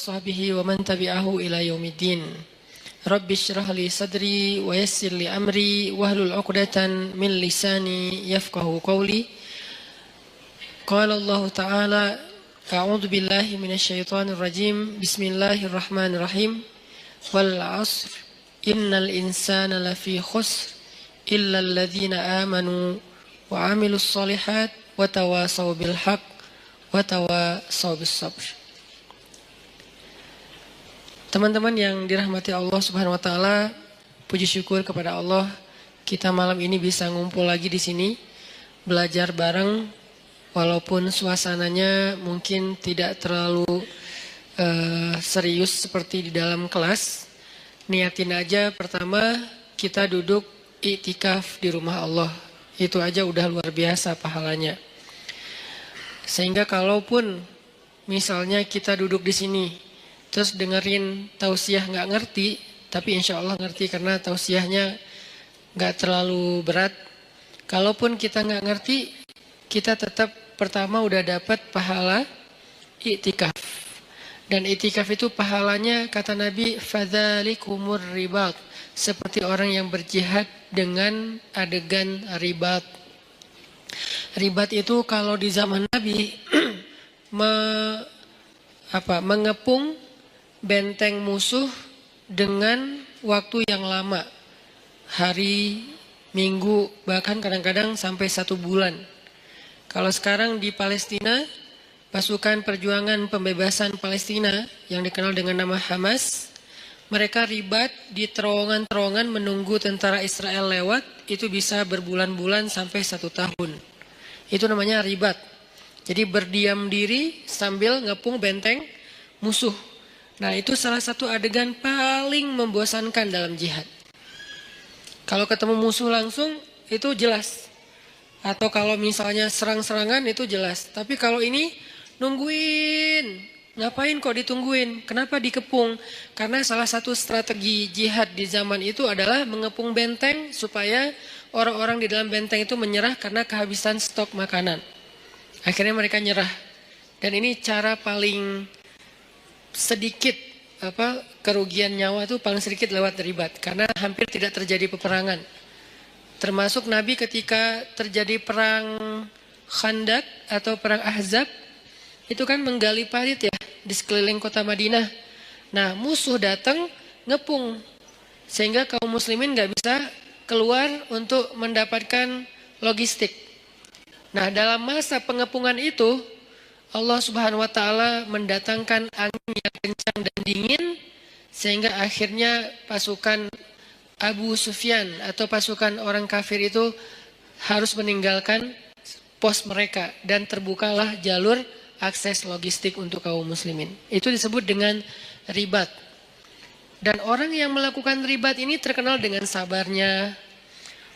sahbihi wa man tabi'ahu ila yaumiddin. Rabbi shrah li sadri wa yassir li amri wahlul 'uqdatan min lisani yafqahu qawli. Qala Allah Ta'ala, a'udzu billahi minasy syaithanir rajim. Bismillahirrahmanirrahim. Wal 'asr innal insana lafi khusr illa alladhina amanu wa 'amilus shalihat wa tawasaw bil haqq wa tawasaw bis sabr. Teman-teman yang dirahmati Allah Subhanahu wa taala, puji syukur kepada Allah kita malam ini bisa ngumpul lagi di sini belajar bareng walaupun suasananya mungkin tidak terlalu serius seperti di dalam kelas. Niatin aja pertama kita duduk iktikaf di rumah Allah. Itu aja udah luar biasa pahalanya. Sehingga kalaupun misalnya kita duduk di sini terus dengerin tausiah nggak ngerti, tapi insya Allah ngerti karena tausiahnya nggak terlalu berat. Kalaupun kita nggak ngerti, kita tetap pertama udah dapat pahala iktikaf. Dan iktikaf itu pahalanya kata Nabi, fadzalikumur ribat, seperti orang yang berjihad dengan adegan ribat. Ribat itu kalau di zaman Nabi mengepung benteng musuh dengan waktu yang lama, hari, minggu, bahkan kadang-kadang sampai 1 bulan. Kalau sekarang di Palestina, pasukan perjuangan pembebasan Palestina yang dikenal dengan nama Hamas, mereka ribat di terowongan-terowongan menunggu tentara Israel lewat, itu bisa berbulan-bulan sampai 1 tahun. Itu namanya ribat. Jadi berdiam diri sambil ngepung benteng musuh. Nah, itu salah satu adegan paling membosankan dalam jihad. Kalau ketemu musuh langsung itu jelas. Atau kalau misalnya serang-serangan itu jelas. Tapi kalau ini nungguin. Ngapain kok ditungguin? Kenapa dikepung? Karena salah satu strategi jihad di zaman itu adalah mengepung benteng supaya orang-orang di dalam benteng itu menyerah karena kehabisan stok makanan. Akhirnya mereka nyerah. Dan ini cara paling sedikit kerugian nyawa itu paling sedikit lewat ribat, karena hampir tidak terjadi peperangan. Termasuk Nabi ketika terjadi perang Khandak atau perang Ahzab, itu kan menggali parit ya di sekeliling kota Madinah. Nah, musuh datang ngepung sehingga kaum muslimin nggak bisa keluar untuk mendapatkan logistik. Nah, dalam masa pengepungan itu Allah Subhanahu wa taala mendatangkan angin yang kencang dan dingin sehingga akhirnya pasukan Abu Sufyan atau pasukan orang kafir itu harus meninggalkan pos mereka dan terbukalah jalur akses logistik untuk kaum muslimin. Itu disebut dengan ribat. Dan orang yang melakukan ribat ini terkenal dengan sabarnya.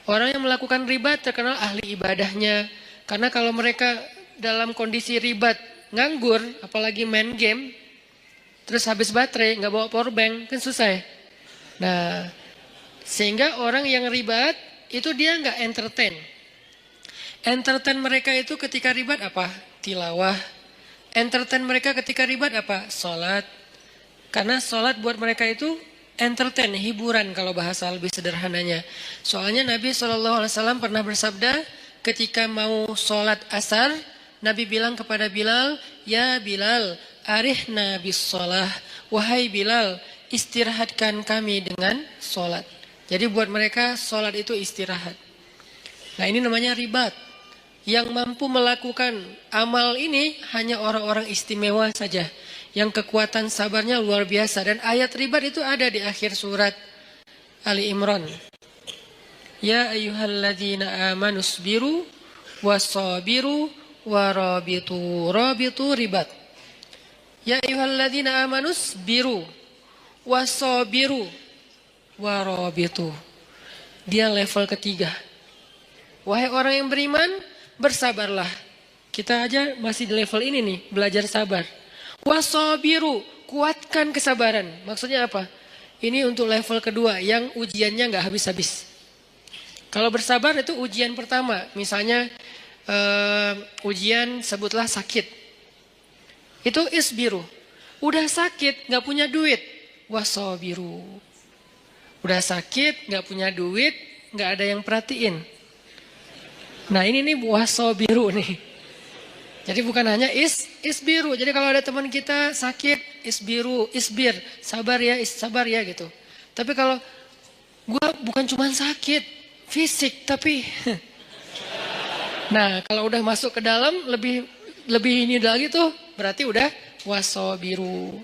Orang yang melakukan ribat terkenal ahli ibadahnya. Karena kalau mereka dalam kondisi ribat, nganggur, apalagi main game, terus habis baterai, nggak bawa power bank, kan susah ya. Nah, sehingga orang yang ribat, itu dia nggak entertain. Entertain mereka itu ketika ribat apa? Tilawah. Entertain mereka ketika ribat apa? Sholat. Karena sholat buat mereka itu entertain, hiburan kalau bahasa lebih sederhananya. Soalnya Nabi SAW pernah bersabda, ketika mau sholat asar, Nabi bilang kepada Bilal, ya Bilal, arihna bis sholah. Wahai Bilal, istirahatkan kami dengan sholat. Jadi buat mereka sholat itu istirahat. Nah, ini namanya ribat. Yang mampu melakukan amal ini hanya orang-orang istimewa saja. Yang kekuatan sabarnya luar biasa. Dan ayat ribat itu ada di akhir surat Ali Imran. Ya ayyuhalladzina amanu sabiru wasabiru warabitu. Rabitu ribat. Ya ayyuhalladzina amanus biru wasabiru warabitu. Dia level ketiga. Wahai orang yang beriman, bersabarlah. Kita aja masih di level ini nih, belajar sabar. Wasabiru, kuatkan kesabaran. Maksudnya apa? Ini untuk level kedua yang ujiannya nggak habis-habis. Kalau bersabar itu ujian pertama. Misalnya ujian sebutlah sakit. Itu isbiru. Udah sakit, nggak punya duit, wasobiru. Udah sakit, nggak punya duit, nggak ada yang perhatiin. Nah ini nih wasobiru nih. Jadi bukan hanya isbiru. Jadi kalau ada teman kita sakit, isbir, sabar ya gitu. Tapi kalau gue bukan cuma sakit fisik, tapi nah kalau udah masuk ke dalam lebih ini lagi tuh berarti udah wasobiru.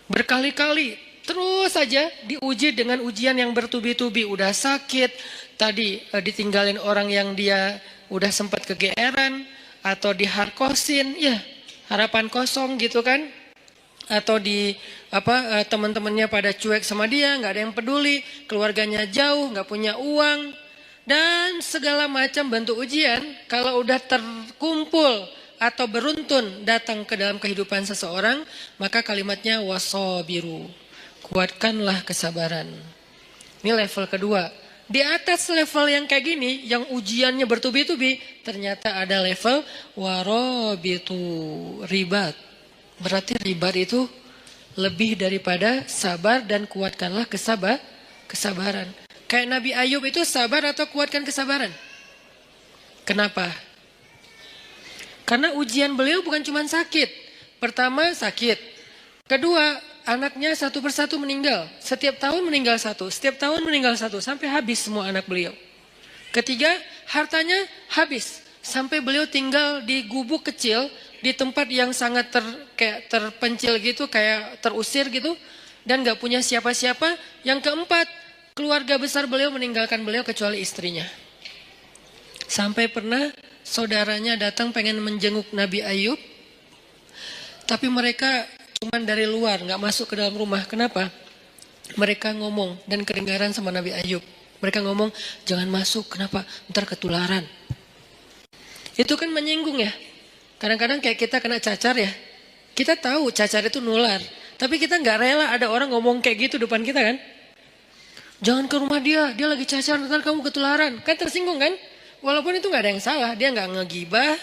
Berkali-kali terus saja diuji dengan ujian yang bertubi-tubi. Udah sakit, tadi ditinggalin orang yang dia udah sempat kegeeran, atau diharkosin, ya harapan kosong gitu kan. Atau teman-temannya pada cuek sama dia, nggak ada yang peduli, keluarganya jauh, nggak punya uang, dan segala macam bentuk ujian. Kalau udah terkumpul atau beruntun datang ke dalam kehidupan seseorang, maka kalimatnya wasobiru, kuatkanlah kesabaran. Ini level kedua. Di atas level yang kayak gini, yang ujiannya bertubi-tubi, ternyata ada level warobitu, ribat. Berarti ribat itu lebih daripada sabar dan kuatkanlah kesabaran. Kayak Nabi Ayub itu sabar atau kuatkan kesabaran? Kenapa? Karena ujian beliau bukan cuma sakit. Pertama sakit. Kedua, anaknya satu persatu meninggal. Setiap tahun meninggal satu. Setiap tahun meninggal satu. Sampai habis semua anak beliau. Ketiga, hartanya habis. Sampai beliau tinggal di gubuk kecil. Di tempat yang sangat kayak terpencil gitu. Kayak terusir gitu. Dan gak punya siapa-siapa. Yang keempat, keluarga besar beliau meninggalkan beliau kecuali istrinya. Sampai pernah saudaranya datang pengen menjenguk Nabi Ayub. Tapi mereka cuman dari luar, gak masuk ke dalam rumah. Kenapa? Mereka ngomong dan kedengaran sama Nabi Ayub. Mereka ngomong, jangan masuk, kenapa? Ntar ketularan. Itu kan menyinggung ya. Kadang-kadang kayak kita kena cacar ya. Kita tahu cacar itu nular. Tapi kita gak rela ada orang ngomong kayak gitu depan kita kan. Jangan ke rumah dia lagi cacar, ntar kamu ketularan. Kan tersinggung kan? Walaupun itu gak ada yang salah. Dia gak ngegibah,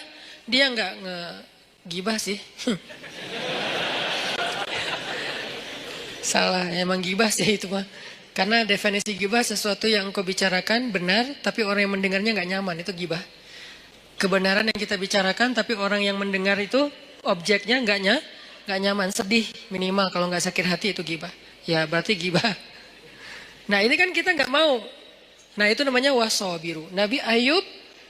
dia gak ngegibah sih. Salah, emang gibah sih itu mah. Karena definisi gibah sesuatu yang kau bicarakan benar, tapi orang yang mendengarnya gak nyaman, itu gibah. Kebenaran yang kita bicarakan, tapi orang yang mendengar itu objeknya gak nyaman, sedih minimal. Kalau gak sakit hati itu gibah. Ya berarti gibah. Nah ini kan kita gak mau. Nah itu namanya wasobiru. Nabi Ayub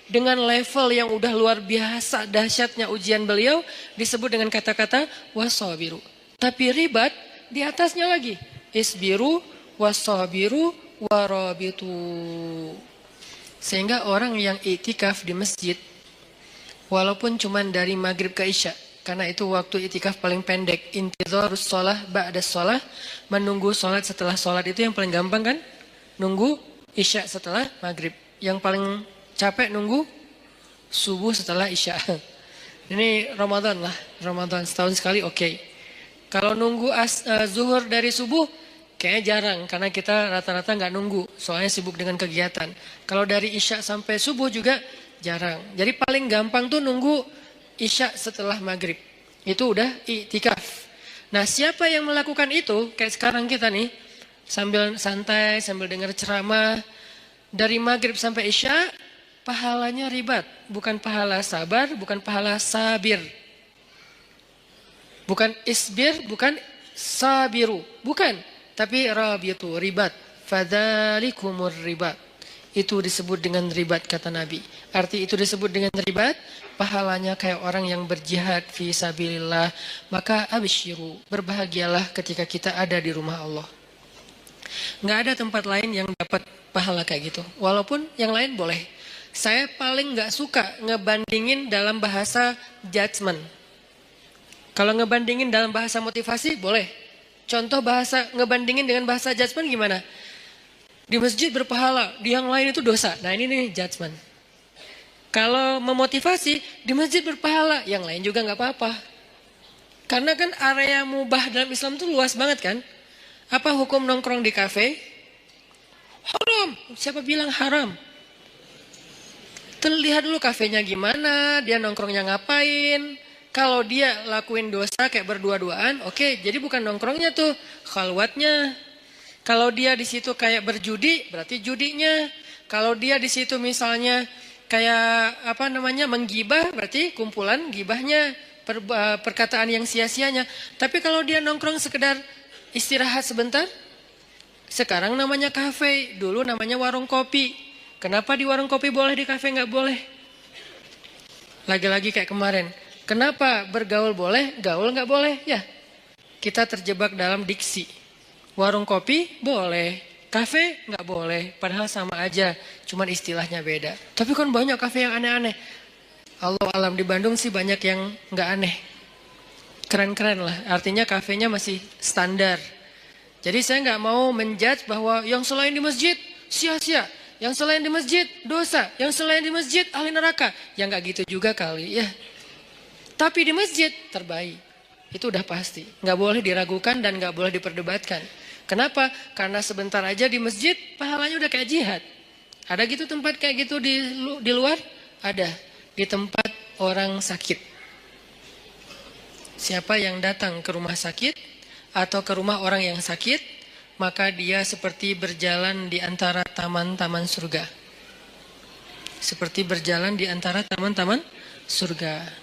dengan level yang udah luar biasa dahsyatnya ujian beliau disebut dengan kata-kata wasobiru. Tapi ribat di atasnya lagi. Isbiru, wasobiru, warobitu. Sehingga orang yang iktikaf di masjid, walaupun cuman dari maghrib ke isya, karena itu waktu iktikaf paling pendek. Intidharus sholah ba'das sholah, menunggu sholat setelah sholat itu yang paling gampang kan? Nunggu isya setelah maghrib. Yang paling capek nunggu subuh setelah isya. Ini Ramadan lah. Ramadan setahun sekali oke. Kalau nunggu zuhur dari subuh kayaknya jarang. Karena kita rata-rata gak nunggu. Soalnya sibuk dengan kegiatan. Kalau dari isya sampai subuh juga jarang. Jadi paling gampang tuh nunggu isya setelah maghrib. Itu udah iktikaf. Nah siapa yang melakukan itu? Kayak sekarang kita nih. Sambil santai, sambil dengar ceramah. Dari maghrib sampai isya, pahalanya ribat. Bukan pahala sabar, bukan pahala sabir. Bukan isbir, bukan sabiru. Bukan. Tapi rabitu, ribat. Fadzalikumur ribat. Itu disebut dengan ribat kata Nabi. Arti itu disebut dengan ribat, pahalanya kayak orang yang berjihad fi sabilillah. Maka absyiru, berbahagialah ketika kita ada di rumah Allah. Nggak ada tempat lain yang dapat pahala kayak gitu. Walaupun yang lain boleh. Saya paling nggak suka ngebandingin dalam bahasa judgment. Kalau ngebandingin dalam bahasa motivasi boleh. Contoh bahasa ngebandingin dengan bahasa judgment gimana? Di masjid berpahala, di yang lain itu dosa. Nah ini nih judgment. Kalau memotivasi, di masjid berpahala, yang lain juga nggak apa-apa. Karena kan area mubah dalam Islam itu luas banget kan. Apa hukum nongkrong di kafe? Haram. Siapa bilang haram? Lihat dulu kafenya gimana, dia nongkrongnya ngapain. Kalau dia lakuin dosa kayak berdua-duaan, oke, jadi bukan nongkrongnya tuh, khalwatnya. Kalau dia di situ kayak berjudi, berarti judinya. Kalau dia di situ misalnya kayak menggibah, berarti kumpulan gibahnya, perkataan yang sia-sianya. Tapi kalau dia nongkrong sekedar istirahat sebentar, sekarang namanya kafe, dulu namanya warung kopi. Kenapa di warung kopi boleh, di kafe nggak boleh? Lagi-lagi kayak kemarin. Kenapa bergaul boleh, gaul nggak boleh? Ya, kita terjebak dalam diksi. Warung kopi boleh, kafe nggak boleh. Padahal sama aja, cuman istilahnya beda. Tapi kan banyak kafe yang aneh-aneh. Allah alam, di Bandung sih banyak yang nggak aneh. Keren-keren lah, artinya kafenya masih standar. Jadi saya nggak mau menjudge bahwa yang selain di masjid sia-sia, yang selain di masjid dosa, yang selain di masjid ahli neraka. Ya nggak gitu juga kali ya. Tapi di masjid terbaik, itu udah pasti. Nggak boleh diragukan dan nggak boleh diperdebatkan. Kenapa? Karena sebentar aja di masjid pahalanya udah kayak jihad. Ada gitu tempat kayak gitu di luar? Ada. Di tempat orang sakit. Siapa yang datang ke rumah sakit atau ke rumah orang yang sakit, maka dia seperti berjalan di antara taman-taman surga. Seperti berjalan di antara taman-taman surga.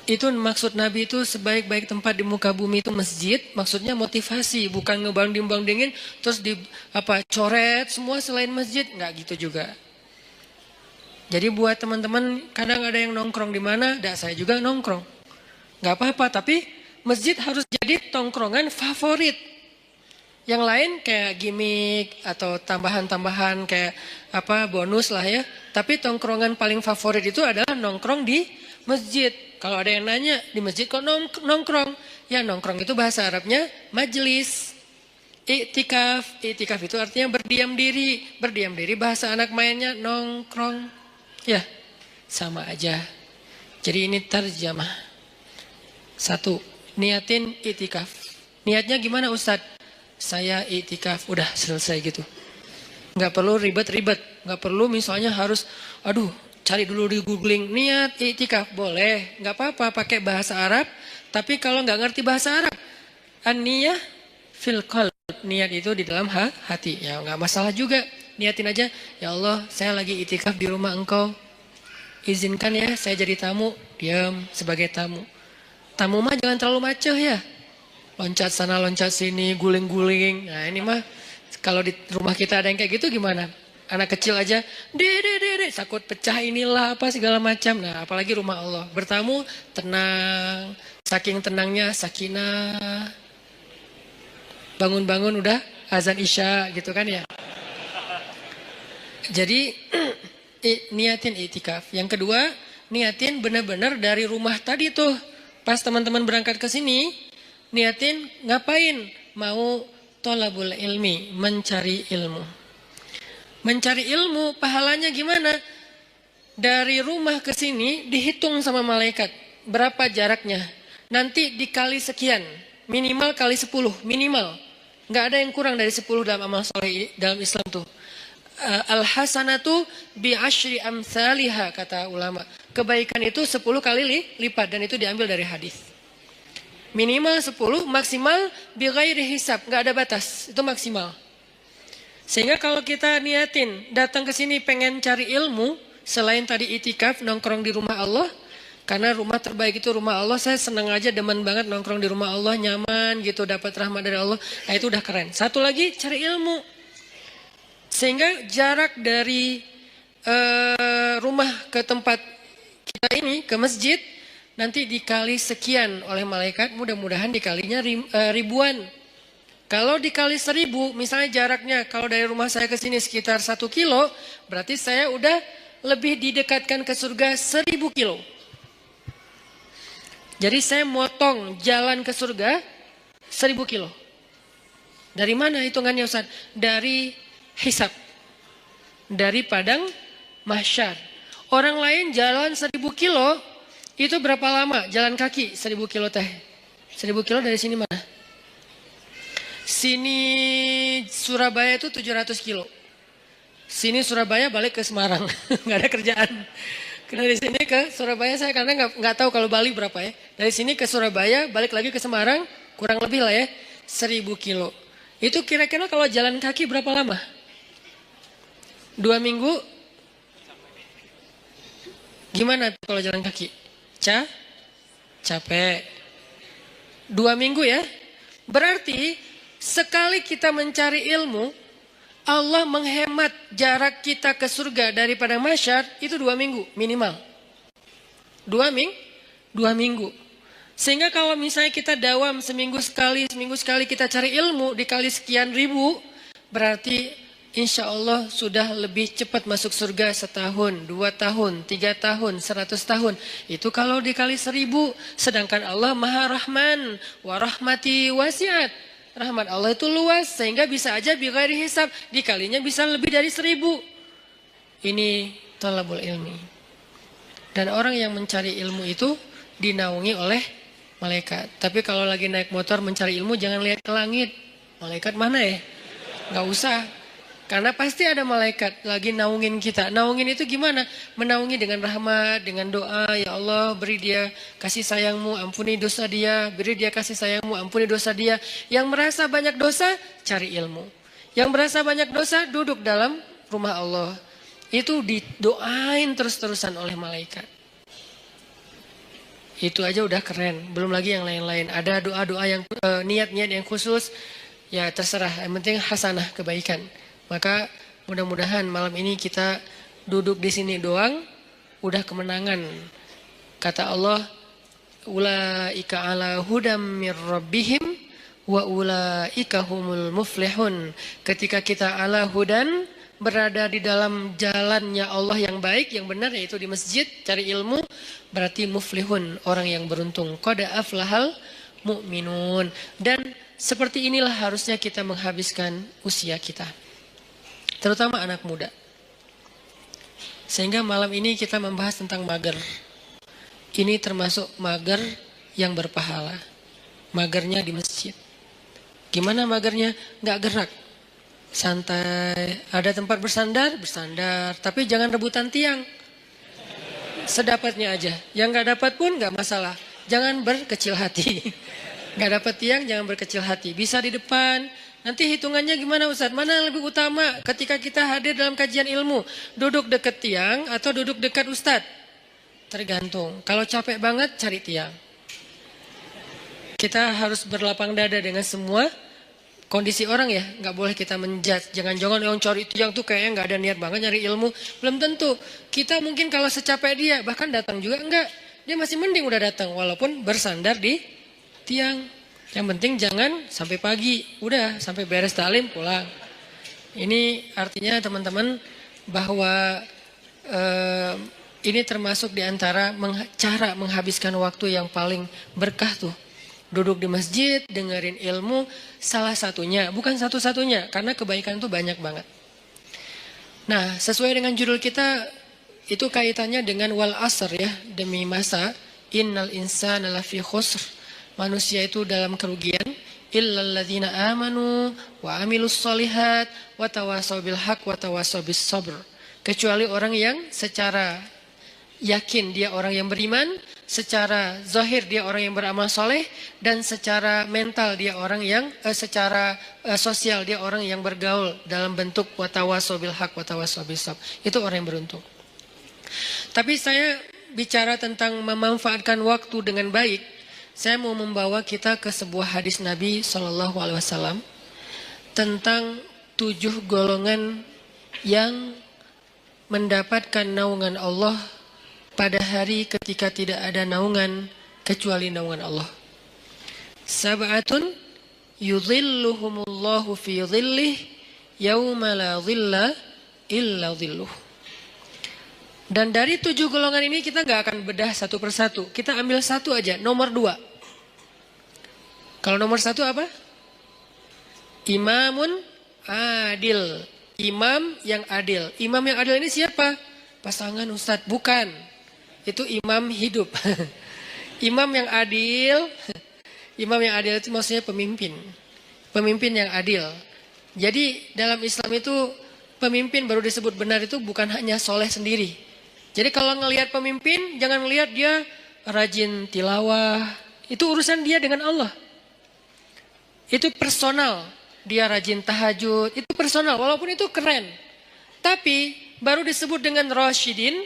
Itu maksud Nabi itu sebaik-baik tempat di muka bumi itu masjid, maksudnya motivasi, bukan ngebanding-bandingin terus coret semua selain masjid, nggak gitu juga. Jadi buat teman-teman kadang ada yang nongkrong di mana, saya juga nongkrong, nggak apa-apa, tapi masjid harus jadi tongkrongan favorit. Yang lain kayak gimmick atau tambahan-tambahan kayak bonus lah ya. Tapi tongkrongan paling favorit itu adalah nongkrong di masjid. Kalau ada yang nanya, di masjid kok nongkrong? Ya nongkrong itu bahasa Arabnya majelis. I'tikaf. I'tikaf itu artinya berdiam diri. Berdiam diri bahasa anak mainnya nongkrong. Ya, sama aja. Jadi ini terjemah. 1. Niatin i'tikaf. Niatnya gimana Ustadz? Saya i'tikaf. Udah selesai gitu. Nggak perlu ribet-ribet. Nggak perlu misalnya harus, cari dulu di googling, niat i'tikaf, boleh, nggak apa-apa pakai bahasa Arab, tapi kalau nggak ngerti bahasa Arab, an-niyah fil qalb, niat itu di dalam hati, ya nggak masalah juga, niatin aja, ya Allah saya lagi i'tikaf di rumah engkau, izinkan ya saya jadi tamu, diam sebagai tamu mah jangan terlalu maceh ya, loncat sana loncat sini, guling-guling, nah ini mah kalau di rumah kita ada yang kayak gitu gimana? Anak kecil aja, dede, takut pecah inilah apa segala macam. Nah, apalagi rumah Allah. Bertamu tenang, saking tenangnya sakinah. Bangun-bangun udah azan isya gitu kan ya. Jadi niatin i'tikaf. Yang kedua, niatin benar-benar dari rumah tadi tuh. Pas teman-teman berangkat ke sini, niatin ngapain? Mau tholabul ilmi, mencari ilmu. Mencari ilmu, pahalanya gimana? Dari rumah ke sini dihitung sama malaikat. Berapa jaraknya? Nanti dikali sekian. Minimal kali 10. Minimal. Nggak ada yang kurang dari 10 dalam amal soleh dalam Islam tuh. Al-hasanatu bi'ashri amthaliha, kata ulama. Kebaikan itu 10 kali lipat. Dan itu diambil dari hadis. Minimal 10, maksimal bighairi hisab. Nggak ada batas. Itu maksimal. Sehingga kalau kita niatin datang ke sini pengen cari ilmu, selain tadi i'tikaf nongkrong di rumah Allah, karena rumah terbaik itu rumah Allah, saya senang aja, demen banget nongkrong di rumah Allah, nyaman gitu, dapat rahmat dari Allah, nah itu udah keren. Satu lagi cari ilmu, sehingga jarak dari rumah ke tempat kita ini, ke masjid, nanti dikali sekian oleh malaikat, mudah-mudahan dikalinya ribuan. Kalau dikali 1000, misalnya jaraknya kalau dari rumah saya ke sini sekitar 1 kilo, berarti saya udah lebih didekatkan ke surga 1000 kilo. Jadi saya motong jalan ke surga 1000 kilo. Dari mana hitungannya Ustaz? Dari hisab. Dari padang mahsyar. Orang lain jalan 1000 kilo, itu berapa lama? Jalan kaki 1000 kilo teh. 1000 kilo dari sini mana? Sini Surabaya itu 700 kilo. Sini Surabaya balik ke Semarang. Nggak ada kerjaan. Karena di sini ke Surabaya saya karena nggak tahu kalau Bali berapa ya. Dari sini ke Surabaya, balik lagi ke Semarang, kurang lebih lah ya 1000 kilo. Itu kira-kira kalau jalan kaki berapa lama? 2 minggu? Gimana tuh kalau jalan kaki? Capek. 2 minggu ya. Berarti sekali kita mencari ilmu, Allah menghemat jarak kita ke surga daripada masyar itu 2 minggu minimal. 2 minggu. Sehingga kalau misalnya kita dawam seminggu sekali kita cari ilmu dikali sekian ribu, berarti insya Allah sudah lebih cepat masuk surga 1 tahun, 2 tahun, 3 tahun, 100 tahun. Itu kalau dikali 1000, sedangkan Allah Maha Rahman, wa rahmati wasiat. Rahmat Allah itu luas sehingga bisa aja bighairi hisab, dikalinya bisa lebih dari 1000. Ini talabul ilmi. Dan orang yang mencari ilmu itu dinaungi oleh malaikat. Tapi kalau lagi naik motor mencari ilmu jangan lihat ke langit. Malaikat mana ya? Gak usah. Karena pasti ada malaikat lagi naungin kita. Naungin itu gimana? Menaungi dengan rahmat, dengan doa. Ya Allah beri dia kasih sayangmu, ampuni dosa dia. Beri dia kasih sayangmu, ampuni dosa dia. Yang merasa banyak dosa, cari ilmu. Yang merasa banyak dosa, duduk dalam rumah Allah. Itu didoain terus-terusan oleh malaikat. Itu aja udah keren. Belum lagi yang lain-lain. Ada doa-doa yang niat-niat yang khusus. Ya terserah. Yang penting hasanah, kebaikan. Maka mudah-mudahan malam ini kita duduk di sini doang udah kemenangan. Kata Allah, ulaika ala hudam mir rabbihim wa ulaika humul muflihun. Ketika kita ala hudan, berada di dalam jalannya Allah yang baik, yang benar, yaitu di masjid, cari ilmu, berarti muflihun, orang yang beruntung. Qad aflahal mu'minun. Dan seperti inilah harusnya kita menghabiskan usia kita. Terutama anak muda. Sehingga malam ini kita membahas tentang mager. Ini termasuk mager yang berpahala. Magernya di masjid. Gimana magernya? Nggak gerak. Santai. Ada tempat bersandar? Bersandar. Tapi jangan rebutan tiang. Sedapatnya aja. Yang nggak dapat pun nggak masalah. Jangan berkecil hati. Nggak dapat tiang, jangan berkecil hati. Bisa di depan. Nanti hitungannya gimana Ustaz? Mana yang lebih utama ketika kita hadir dalam kajian ilmu? Duduk dekat tiang atau duduk dekat Ustaz? Tergantung. Kalau capek banget cari tiang. Kita harus berlapang dada dengan semua kondisi orang ya. Nggak boleh kita menjudge. Jangan-jangan yang cari tiang tuh kayaknya nggak ada niat banget nyari ilmu. Belum tentu. Kita mungkin kalau secapek dia bahkan datang juga enggak. Dia masih mending udah datang walaupun bersandar di tiang. Yang penting jangan sampai pagi, udah sampai beres talim pulang. Ini artinya teman-teman bahwa ini termasuk diantara cara menghabiskan waktu yang paling berkah tuh. Duduk di masjid, dengerin ilmu, salah satunya, bukan satu-satunya, karena kebaikan itu banyak banget. Nah, sesuai dengan judul kita, itu kaitannya dengan wal asr ya, demi masa, innal insana lafi khusr. Manusia itu dalam kerugian illal ladzina amanu wa amilus solihat wa tawasaw bil haq wa tawasaw bis sabr. Kecuali orang yang secara yakin dia orang yang beriman, secara zahir dia orang yang beramal soleh, dan secara mental dia orang yang secara sosial dia orang yang bergaul dalam bentuk wa tawasaw bil haq wa tawasaw bis sabr. Itu orang yang beruntung. Tapi saya bicara tentang memanfaatkan waktu dengan baik. Saya mau membawa kita ke sebuah hadis Nabi SAW tentang 7 golongan yang mendapatkan naungan Allah pada hari ketika tidak ada naungan kecuali naungan Allah. Sab'atun yudhilluhumullahu fi dhillih yawma la dhilla illa dhilluh. Dan dari 7 golongan ini kita gak akan bedah satu persatu. Kita ambil satu aja, nomor 2. Kalau nomor 1 apa? Imamun adil. Imam yang adil. Imam yang adil ini siapa? Pasangan Ustadz? Bukan. Itu imam hidup. Imam yang adil. Imam yang adil itu maksudnya pemimpin. Pemimpin yang adil. Jadi dalam Islam itu pemimpin baru disebut benar itu bukan hanya soleh sendiri. Jadi kalau ngelihat pemimpin, jangan ngelihat dia rajin tilawah. Itu urusan dia dengan Allah. Itu personal. Dia rajin tahajud. Itu personal, walaupun itu keren. Tapi baru disebut dengan rasyidin,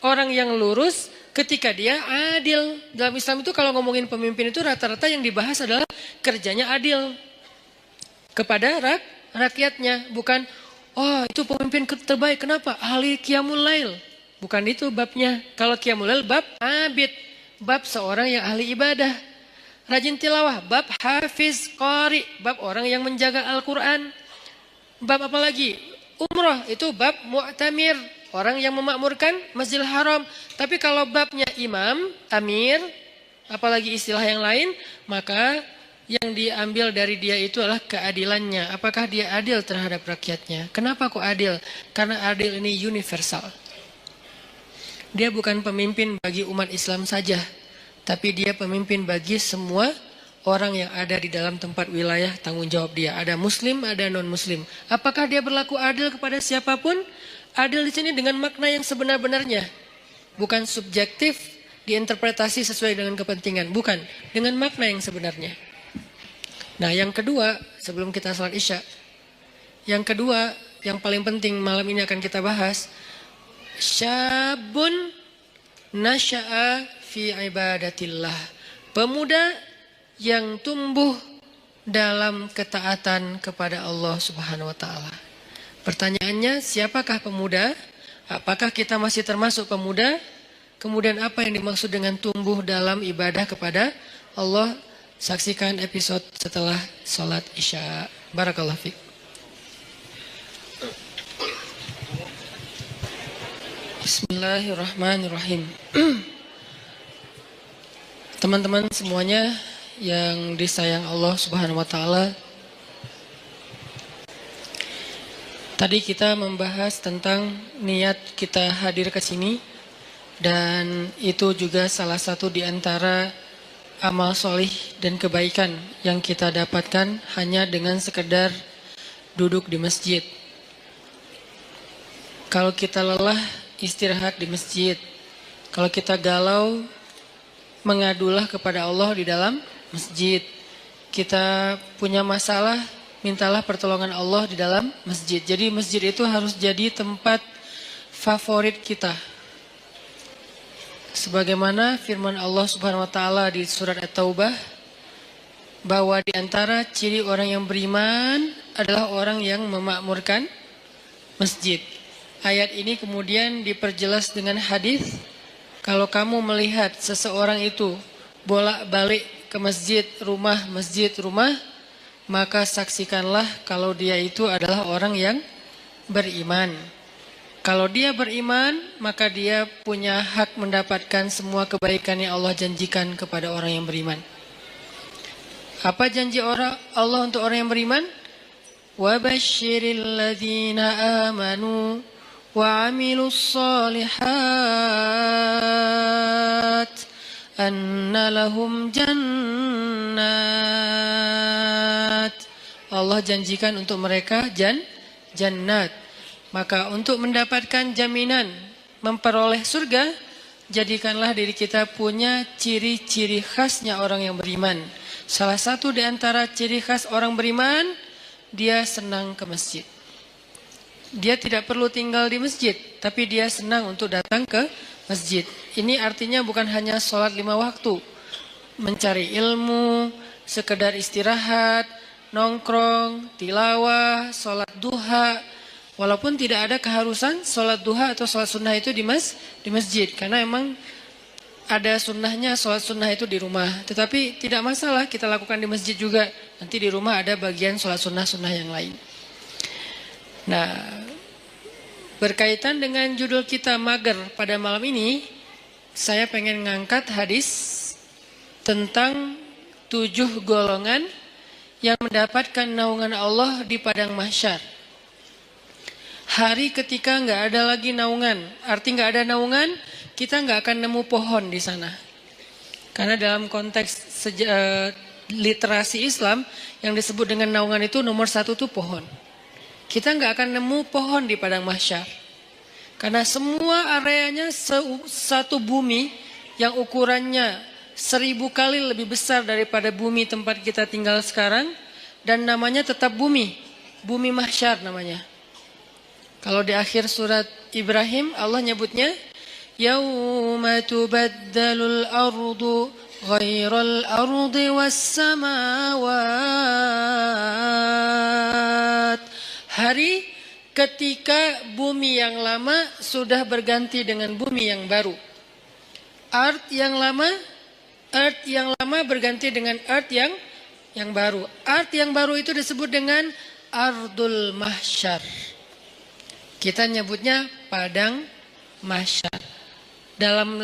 orang yang lurus ketika dia adil. Dalam Islam itu kalau ngomongin pemimpin itu rata-rata yang dibahas adalah kerjanya adil kepada rakyatnya. Bukan, oh itu pemimpin terbaik, kenapa? Ahli qiyamul lail. Bukan itu babnya. Kalau qiyamul lail bab abid, bab seorang yang ahli ibadah. Rajin tilawah, bab hafiz qari, bab orang yang menjaga Al-Quran. Bab apa lagi? Umrah, itu bab mu'tamir, orang yang memakmurkan Masjidil Haram. Tapi kalau babnya imam, amir, apalagi istilah yang lain, maka yang diambil dari dia itu adalah keadilannya. Apakah dia adil terhadap rakyatnya? Kenapa kok adil? Karena adil ini universal. Dia bukan pemimpin bagi umat Islam saja, tapi dia pemimpin bagi semua orang yang ada di dalam tempat wilayah tanggung jawab dia. Ada muslim, ada non-muslim. Apakah dia berlaku adil kepada siapapun? Adil di sini dengan makna yang sebenar-benarnya. Bukan subjektif, diinterpretasi sesuai dengan kepentingan. Bukan, dengan makna yang sebenarnya. Nah yang kedua, sebelum kita salat isya. Yang kedua, yang paling penting malam ini akan kita bahas. Syabun nasya'a fi ibadatillah. Pemuda yang tumbuh dalam ketaatan kepada Allah Subhanahu wa taala. Pertanyaannya, siapakah pemuda? Apakah kita masih termasuk pemuda? Kemudian apa yang dimaksud dengan tumbuh dalam ibadah kepada Allah? Saksikan episode setelah salat isya. Barakallahu fiik. Bismillahirrahmanirrahim. Teman-teman semuanya yang disayang Allah Subhanahu wa taala. Tadi kita membahas tentang niat kita hadir ke sini, dan itu juga salah satu di antara amal solih dan kebaikan yang kita dapatkan hanya dengan sekedar duduk di masjid. Kalau kita lelah, istirahat di masjid. Kalau kita galau, mengadulah kepada Allah di dalam masjid. Kita punya masalah, mintalah pertolongan Allah di dalam masjid. Jadi masjid itu harus jadi tempat favorit kita. Sebagaimana firman Allah Subhanahu wa taala di surat At-Taubah, bahwa di antara ciri orang yang beriman adalah orang yang memakmurkan masjid. Ayat ini kemudian diperjelas dengan hadis, kalau kamu melihat seseorang itu bolak-balik ke masjid rumah, maka saksikanlah kalau dia itu adalah orang yang beriman. Kalau dia beriman, maka dia punya hak mendapatkan semua kebaikan yang Allah janjikan kepada orang yang beriman. Apa janji Allah untuk orang yang beriman? Wa basyiril ladzina amanu wa 'amilus shalihat anna lahum jannat. Allah janjikan untuk mereka jannat. Maka untuk mendapatkan jaminan memperoleh surga, jadikanlah diri kita punya ciri-ciri khasnya orang yang beriman. Salah satu di antara ciri khas orang beriman, dia senang ke masjid. Dia tidak perlu tinggal di masjid, tapi dia senang untuk datang ke masjid. Ini artinya bukan hanya sholat 5 waktu, mencari ilmu, sekedar istirahat, nongkrong, tilawah, sholat duha. Walaupun tidak ada keharusan sholat duha atau sholat sunnah itu di masjid, karena emang ada sunnahnya sholat sunnah itu di rumah. Tetapi tidak masalah kita lakukan di masjid juga. Nanti di rumah ada bagian sholat sunnah yang lain. Nah, berkaitan dengan judul kita mager pada malam ini, saya pengen ngangkat hadis tentang 7 golongan yang mendapatkan naungan Allah di padang mahsyar. Hari ketika nggak ada lagi naungan, arti nggak ada naungan, kita nggak akan nemu pohon di sana. Karena dalam konteks literasi Islam yang disebut dengan naungan itu nomor 1 tuh pohon. Kita nggak akan nemu pohon di padang mahsyar. Karena semua areanya satu bumi yang ukurannya 1000 kali lebih besar daripada bumi tempat kita tinggal sekarang. Dan namanya tetap bumi. Bumi mahsyar namanya. Kalau di akhir surat Ibrahim Allah nyebutnya Yauma tubaddalul ardu ghairal ardi was samawat. Hari ketika bumi yang lama sudah berganti dengan bumi yang baru. Earth yang lama berganti dengan earth yang baru. Earth yang baru itu disebut dengan Ardul Mahsyar. Kita nyebutnya padang mahsyar. Dalam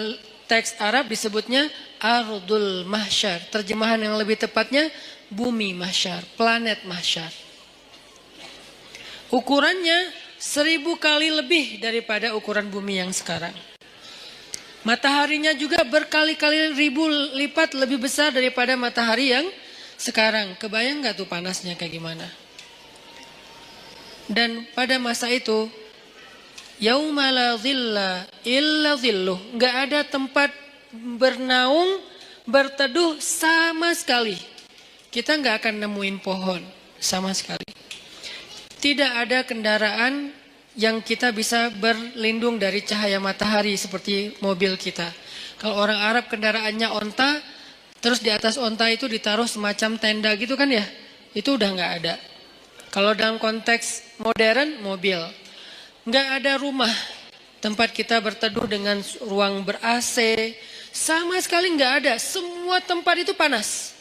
teks Arab disebutnya Ardul Mahsyar. Terjemahan yang lebih tepatnya bumi mahsyar, planet mahsyar. Ukurannya 1000 kali lebih daripada ukuran bumi yang sekarang. Mataharinya juga berkali-kali ribu lipat lebih besar daripada matahari yang sekarang. Kebayang gak tuh panasnya kayak gimana? Dan pada masa itu yauma la dhilla illa dhilluh, enggak ada tempat bernaung, berteduh sama sekali. Kita enggak akan nemuin pohon sama sekali. Tidak ada kendaraan yang kita bisa berlindung dari cahaya matahari seperti mobil kita. Kalau orang Arab kendaraannya onta, terus di atas onta itu ditaruh semacam tenda gitu kan ya, itu udah enggak ada. Kalau dalam konteks modern, mobil. Nggak ada rumah tempat kita berteduh dengan ruang ber-AC. Sama sekali nggak ada. Semua tempat itu panas.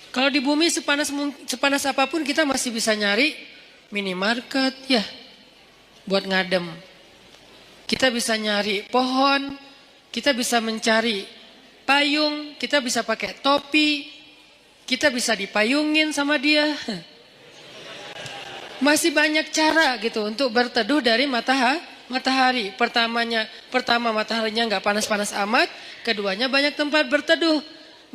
Kalau di bumi sepanas apapun kita masih bisa nyari minimarket ya buat ngadem. Kita bisa nyari pohon. Kita bisa mencari payung. Kita bisa pakai topi. Kita bisa dipayungin sama dia. Masih banyak cara gitu untuk berteduh dari matahari. Pertama mataharinya nggak panas-panas amat. Keduanya banyak tempat berteduh.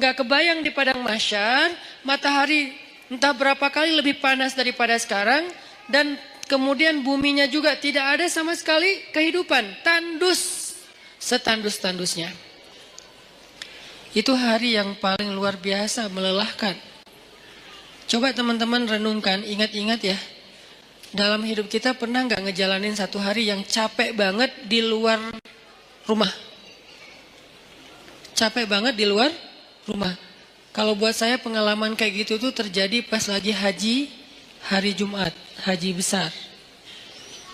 Nggak kebayang di padang mahsyar matahari entah berapa kali lebih panas daripada sekarang. Dan kemudian buminya juga tidak ada sama sekali kehidupan. Tandus, setandus-tandusnya. Itu hari yang paling luar biasa, melelahkan. Coba teman-teman renungkan, ingat-ingat ya. Dalam hidup kita pernah nggak ngejalanin satu hari yang capek banget di luar rumah? Capek banget di luar rumah. Kalau buat saya pengalaman kayak gitu tuh terjadi pas lagi haji hari Jumat, haji besar.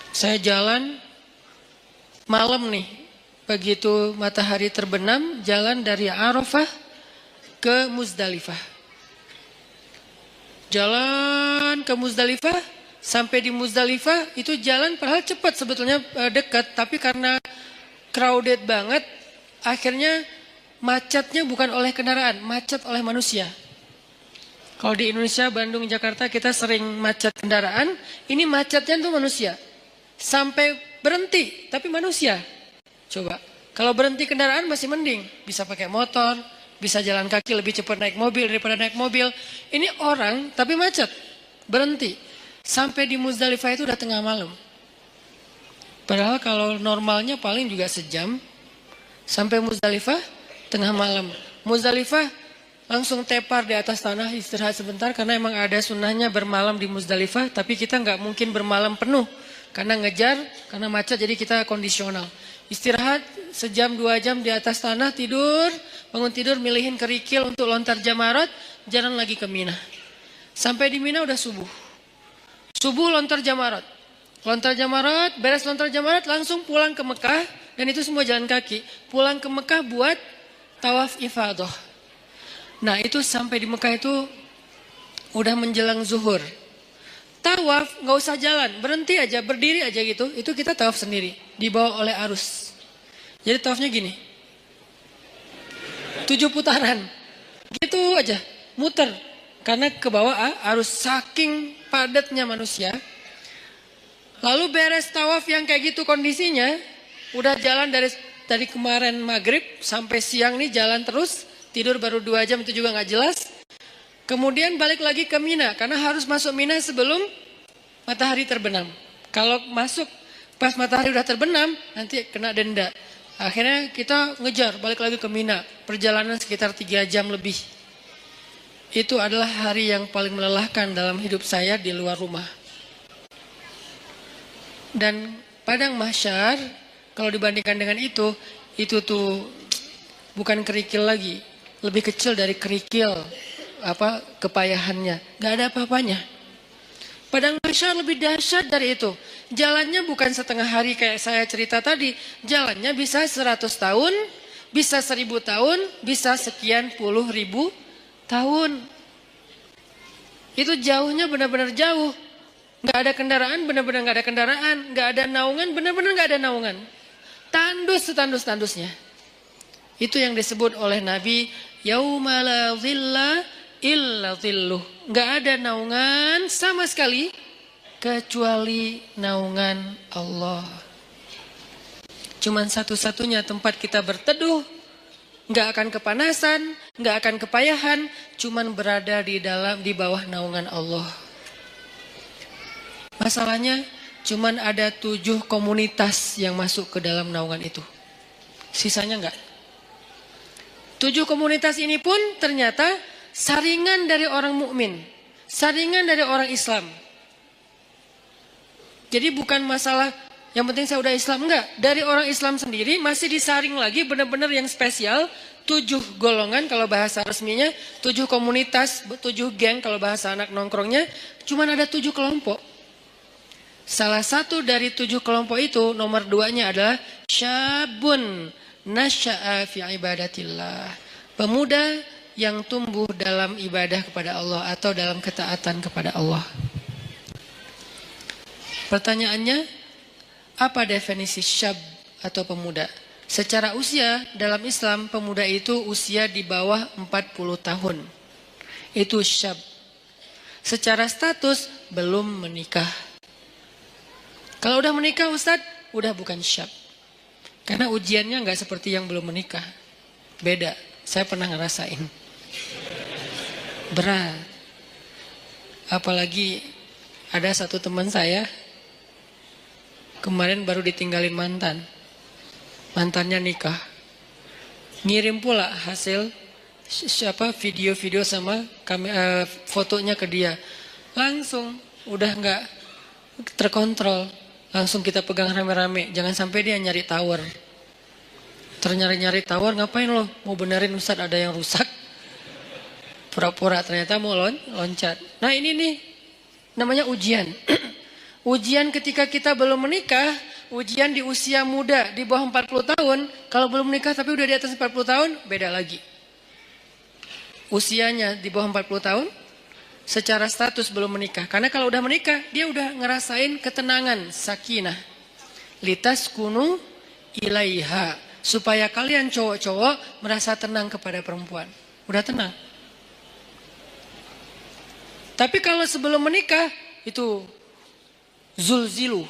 Saya jalan malam nih, begitu matahari terbenam, jalan dari Arafah ke Muzdalifah. Jalan ke Muzdalifah. Sampai di Muzdalifah itu jalan padahal cepat sebetulnya dekat. Tapi karena crowded banget akhirnya macetnya bukan oleh kendaraan, macet oleh manusia. Kalau di Indonesia, Bandung, Jakarta kita sering macet kendaraan. Ini macetnya tuh manusia. Sampai berhenti tapi manusia. Coba kalau berhenti kendaraan masih mending, bisa pakai motor, bisa jalan kaki lebih cepat naik mobil daripada naik mobil. Ini orang tapi macet, berhenti. Sampai di Muzdalifah itu udah tengah malam. Padahal kalau normalnya paling juga sejam. Sampai Muzdalifah tengah malam. Muzdalifah langsung tepar di atas tanah, istirahat sebentar. Karena emang ada sunnahnya bermalam di Muzdalifah. Tapi kita nggak mungkin bermalam penuh. Karena ngejar, karena macet jadi kita kondisional. Istirahat sejam 2 jam di atas tanah, tidur. Bangun tidur milihin kerikil untuk lontar jamarat. Jalan lagi ke Mina. Sampai di Mina udah subuh. Subuh lontar jamarat. Lontar jamarat, beres lontar jamarat langsung pulang ke Mekah. Dan itu semua jalan kaki. Pulang ke Mekah buat tawaf ifadah. Nah itu sampai di Mekah itu udah menjelang zuhur. Tawaf gak usah jalan, berhenti aja, berdiri aja gitu. Itu kita tawaf sendiri, dibawa oleh arus. Jadi tawafnya gini. 7 putaran. Gitu aja, muter. Karena ke bawah arus saking padatnya manusia. Lalu beres tawaf yang kayak gitu kondisinya, udah jalan dari kemarin maghrib sampai siang nih jalan terus, tidur baru 2 jam itu juga nggak jelas. Kemudian balik lagi ke Mina karena harus masuk Mina sebelum matahari terbenam. Kalau masuk Pas matahari udah terbenam, nanti kena denda. Akhirnya kita ngejar, balik lagi ke Mina. Perjalanan sekitar 3 jam lebih. Itu adalah hari yang paling melelahkan dalam hidup saya di luar rumah. Dan padang mahsyar, kalau dibandingkan dengan itu tuh bukan kerikil lagi. Lebih kecil dari kerikil kepayahannya. Gak ada apa-apanya. Padang mahsyar lebih dahsyat dari itu. Jalannya bukan setengah hari kayak saya cerita tadi. Jalannya bisa 100 tahun, bisa 1000 tahun, bisa sekian puluh ribu tahun. Itu jauhnya benar-benar jauh. Gak ada kendaraan, benar-benar gak ada kendaraan. Gak ada naungan, benar-benar gak ada naungan. Tandus setandus-tandusnya. Itu yang disebut oleh Nabi, yauma la dhilla illa dhilluh. Gak ada naungan sama sekali kecuali naungan Allah. Cuman satu-satunya tempat kita berteduh, gak akan kepanasan, gak akan kepayahan, cuman berada di bawah naungan Allah. Masalahnya cuman ada 7 komunitas yang masuk ke dalam naungan itu. Sisanya enggak. 7 komunitas ini pun ternyata saringan dari orang mukmin, saringan dari orang Islam. Jadi bukan masalah yang penting saya udah Islam, enggak. Dari orang Islam sendiri masih disaring lagi benar-benar yang spesial. 7 golongan kalau bahasa resminya, 7 komunitas, 7 geng kalau bahasa anak nongkrongnya. Cuman ada 7 kelompok. Salah satu dari 7 kelompok itu, nomor 2-nya adalah syabun nasya'a fi ibadatillah. Pemuda yang tumbuh dalam ibadah kepada Allah atau dalam ketaatan kepada Allah. Pertanyaannya, apa definisi syab atau pemuda? Secara usia dalam Islam, pemuda itu usia di bawah 40 tahun. Itu syab. Secara status belum menikah. Kalau udah menikah Ustadz, udah bukan syab. Karena ujiannya nggak seperti yang belum menikah. Beda, saya pernah ngerasain. Berat. Apalagi ada satu teman saya, kemarin baru ditinggalin mantan. Mantannya nikah. Ngirim pula hasil video-video sama fotonya ke dia. Langsung udah nggak terkontrol. Langsung kita pegang rame-rame. Jangan sampai dia nyari tower. Ternyari-nyari tower, ngapain lo? Mau benerin Ustadz ada yang rusak. Pura-pura ternyata mau loncat. Nah ini nih namanya ujian. Ujian ketika kita belum menikah. Ujian di usia muda di bawah 40 tahun. Kalau belum menikah tapi udah di atas 40 tahun, beda lagi. Usianya di bawah 40 tahun. Secara status belum menikah. Karena kalau udah menikah, dia udah ngerasain ketenangan, sakinah. Litaskunu ilaiha. Supaya kalian cowok-cowok merasa tenang kepada perempuan. Udah tenang. Tapi kalau sebelum menikah, itu zulzilu.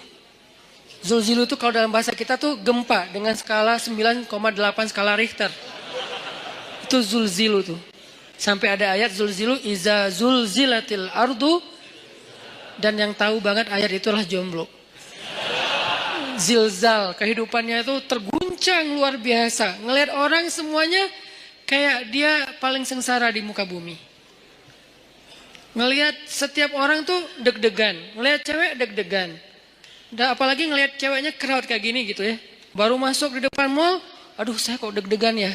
Zulzilu itu kalau dalam bahasa kita tuh gempa dengan skala 9,8 skala Richter. Itu zulzilu tuh. Sampai ada ayat zulzilu iza zulzilatil ardu. Dan yang tahu banget ayat itulah jomblo. Zilzal, kehidupannya itu terguncang luar biasa. Ngelihat orang semuanya kayak dia paling sengsara di muka bumi. Ngelihat setiap orang tuh deg-degan. Ngelihat cewek deg-degan. Dan apalagi ngelihat ceweknya crowd kayak gini gitu ya. Baru masuk di depan mall, aduh saya kok deg-degan ya.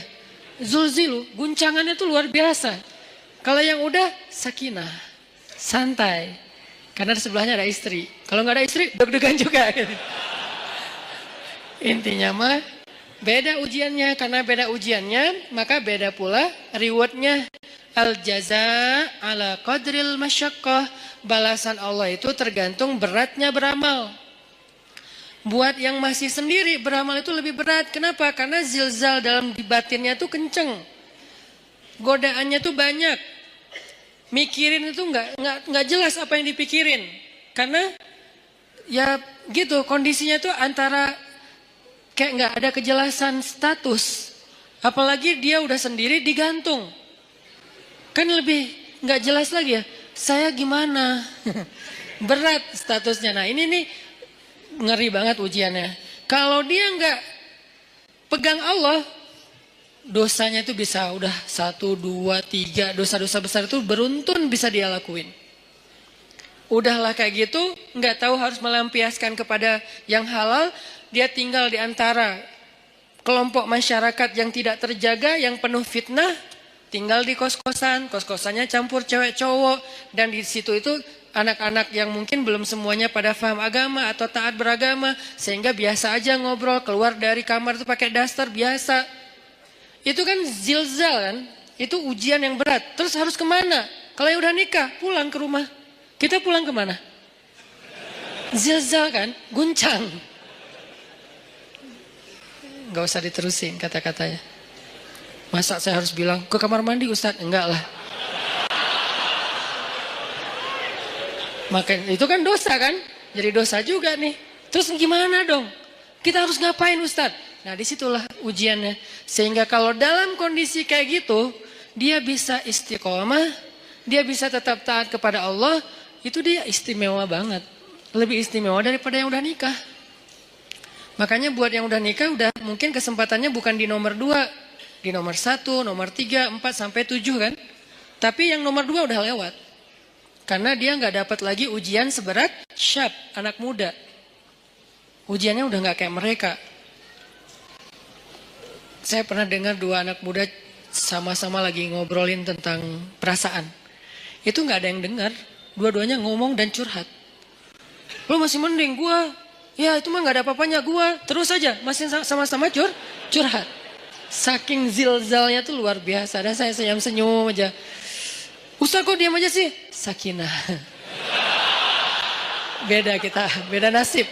Zulzilu, guncangannya tuh luar biasa. Kalau yang udah sakinah, santai. Karena di sebelahnya ada istri. Kalau nggak ada istri, deg-degan juga. Intinya mah beda ujiannya. Karena beda ujiannya, maka beda pula rewardnya. Al-jaza ala qadril masyaqqah. Balasan Allah itu tergantung beratnya beramal. Buat yang masih sendiri beramal itu lebih berat. Kenapa? Karena zilzal dalam batinnya itu kenceng. Godaannya tuh banyak. Mikirin itu nggak jelas apa yang dipikirin. Karena ya gitu kondisinya tuh antara kayak nggak ada kejelasan status. Apalagi dia udah sendiri digantung. Kan lebih nggak jelas lagi ya. Saya gimana? Berat statusnya. Nah ini nih ngeri banget ujiannya. Kalau dia nggak pegang Allah, dosanya itu bisa udah 1, 2, 3, dosa-dosa besar itu beruntun bisa dia lakuin. Udahlah kayak gitu, nggak tahu harus melampiaskan kepada yang halal, dia tinggal di antara kelompok masyarakat yang tidak terjaga, yang penuh fitnah, tinggal di kos-kosan, kos-kosannya campur cewek cowok, dan di situ itu anak-anak yang mungkin belum semuanya pada paham agama atau taat beragama, sehingga biasa aja ngobrol, keluar dari kamar itu pakai daster biasa. Itu kan zilzal kan, itu ujian yang berat. Terus harus kemana? Kalau yang udah nikah, pulang ke rumah. Kita pulang kemana? Zilzal kan, guncang. Gak usah diterusin kata-katanya. Masa saya harus bilang ke kamar mandi Ustadz? Enggak lah. Maka itu kan dosa kan? Jadi dosa juga nih. Terus gimana dong? Kita harus ngapain Ustadz? Nah disitulah ujiannya. Sehingga kalau dalam kondisi kayak gitu, dia bisa istiqomah, dia bisa tetap taat kepada Allah, itu dia istimewa banget. Lebih istimewa daripada yang udah nikah. Makanya buat yang udah nikah, udah mungkin kesempatannya bukan di nomor 2, di nomor 1, nomor 3, 4, sampai 7 kan. Tapi yang nomor 2 udah lewat. Karena dia nggak dapat lagi ujian seberat syab, anak muda. Ujiannya udah nggak kayak mereka. Saya pernah dengar 2 anak muda sama-sama lagi ngobrolin tentang perasaan. Itu nggak ada yang dengar. Dua-duanya ngomong dan curhat. Lo masih mending gua. Ya itu mah nggak ada apa-apanya gua. Terus aja masih sama-sama curhat. Saking zilzalnya tuh luar biasa. Dan saya senyum-senyum aja. Ustaz kok diam aja sih? Sakinah. Beda kita, beda nasib.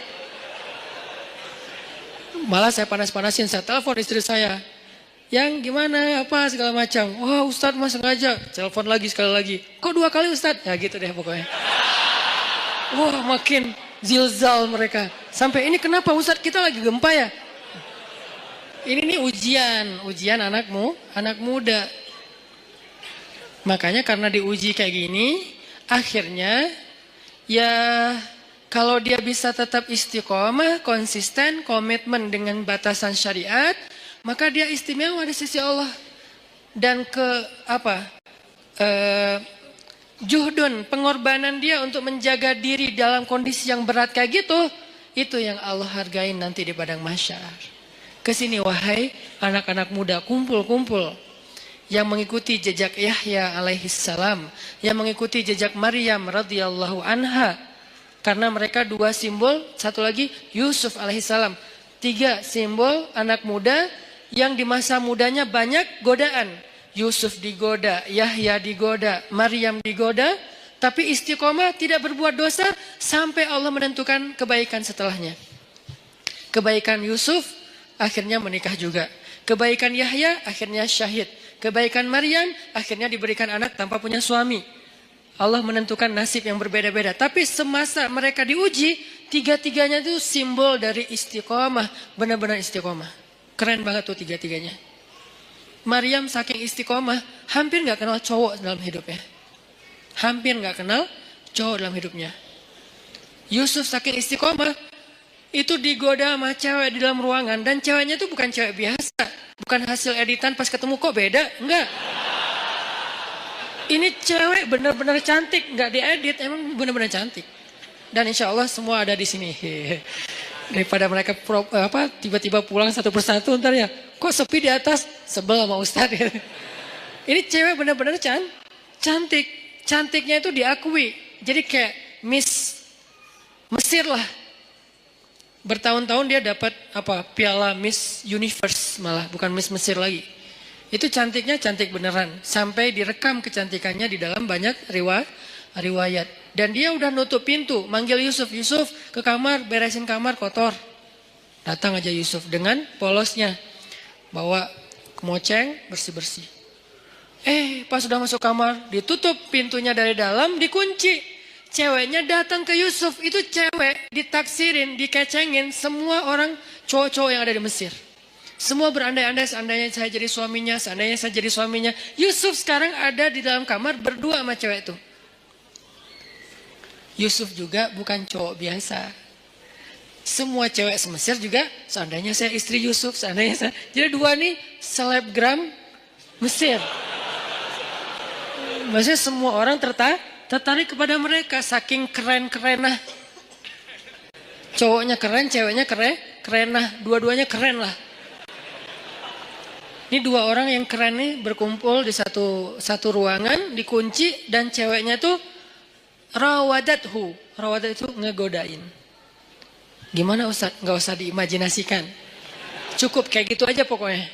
Malah saya panas-panasin, saya telepon istri saya. Yang gimana, apa segala macam. Wah Ustadz mah sengaja. Telepon lagi sekali lagi. Kok 2 kali Ustadz? Ya gitu deh pokoknya. Wah makin zilzal mereka. Sampai ini kenapa Ustadz kita lagi gempa ya? Ini nih ujian anak muda. Makanya karena diuji kayak gini, akhirnya ya kalau dia bisa tetap istiqomah, konsisten, komitmen dengan batasan syariat, maka dia istimewa di sisi Allah. Dan juhdun, pengorbanan dia untuk menjaga diri dalam kondisi yang berat kayak gitu, itu yang Allah hargain nanti di padang mahsyar. Kesini wahai anak-anak muda, kumpul-kumpul. Yang mengikuti jejak Yahya alaihissalam, yang mengikuti jejak Maryam radhiyallahu anha. Karena mereka 2 simbol, satu lagi Yusuf alaihissalam. 3 simbol anak muda yang di masa mudanya banyak godaan. Yusuf digoda, Yahya digoda, Maryam digoda. Tapi istiqomah tidak berbuat dosa sampai Allah menentukan kebaikan setelahnya. Kebaikan Yusuf akhirnya menikah juga. Kebaikan Yahya akhirnya syahid. Kebaikan Maryam akhirnya diberikan anak tanpa punya suami. Allah menentukan nasib yang berbeda-beda. Tapi semasa mereka diuji, 3-tiganya itu simbol dari istiqomah. Benar-benar istiqomah. Keren banget tuh 3-tiganya. Maryam saking istiqomah, hampir gak kenal cowok dalam hidupnya. Hampir gak kenal cowok dalam hidupnya. Yusuf saking istiqomah, itu digoda sama cewek di dalam ruangan. Dan ceweknya itu bukan cewek biasa. Bukan hasil editan pas ketemu kok beda. Enggak. Ini cewek benar-benar cantik. Enggak diedit. Emang benar-benar cantik. Dan insya Allah semua ada di sini. Daripada mereka tiba-tiba pulang satu persatu ntar ya. Kok sepi di atas? Sebel sama Ustadz. Ini cewek benar-benar cantik. Cantiknya itu diakui. Jadi kayak Miss Mesir lah. Bertahun-tahun dia dapat piala Miss Universe malah, bukan Miss Mesir lagi. Itu cantiknya cantik beneran. Sampai direkam kecantikannya di dalam banyak riwayat. Dan dia udah nutup pintu, manggil Yusuf. Yusuf ke kamar, beresin kamar kotor. Datang aja Yusuf dengan polosnya. Bawa kemoceng, bersih-bersih. Pas udah masuk kamar, ditutup pintunya dari dalam, dikunci. Ceweknya datang ke Yusuf, itu cewek ditaksirin, dikecengin semua orang cowok-cowok yang ada di Mesir. Semua berandai-andai seandainya saya jadi suaminya, seandainya saya jadi suaminya. Yusuf sekarang ada di dalam kamar berdua sama cewek itu. Yusuf juga bukan cowok biasa. Semua cewek se-Mesir juga, seandainya saya istri Yusuf, seandainya saya. Jadi dua nih selebgram Mesir. Maksudnya semua orang tertarik kepada mereka, saking keren-kerenah. Cowoknya keren, ceweknya kerenah, dua-duanya keren lah. Ini dua orang yang keren nih berkumpul di satu ruangan, dikunci, dan ceweknya tuh rawadathu. Rawadat itu ngegodain. Gimana Ustaz? Nggak usah diimajinasikan. Cukup kayak gitu aja pokoknya.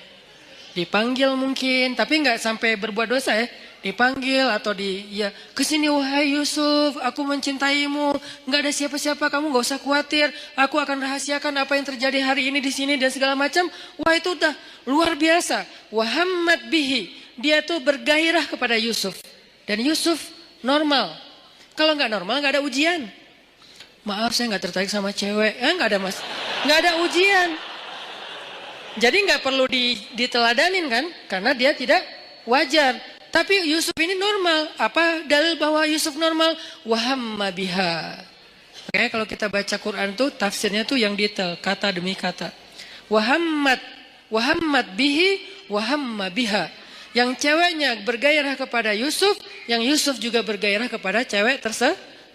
Dipanggil mungkin, tapi nggak sampai berbuat dosa ya. Dipanggil atau ya kesini wahai Yusuf, aku mencintaimu. Nggak ada siapa-siapa, kamu nggak usah khawatir. Aku akan rahasiakan apa yang terjadi hari ini di sini dan segala macam. Wah itu udah luar biasa. Wahammat bihi, dia tuh bergairah kepada Yusuf. Dan Yusuf normal. Kalau nggak normal nggak ada ujian. Maaf saya nggak tertarik sama cewek. Nggak ada mas, nggak ada ujian. Jadi nggak perlu diteladanin kan, karena dia tidak wajar. Tapi Yusuf ini normal. Apa dalil bahwa Yusuf normal? Wahamma biha. Makanya kalau kita baca Quran tuh tafsirnya tuh yang detail, kata demi kata. Wahammat bihi, wahamma biha. Yang ceweknya bergairah kepada Yusuf, yang Yusuf juga bergairah kepada cewek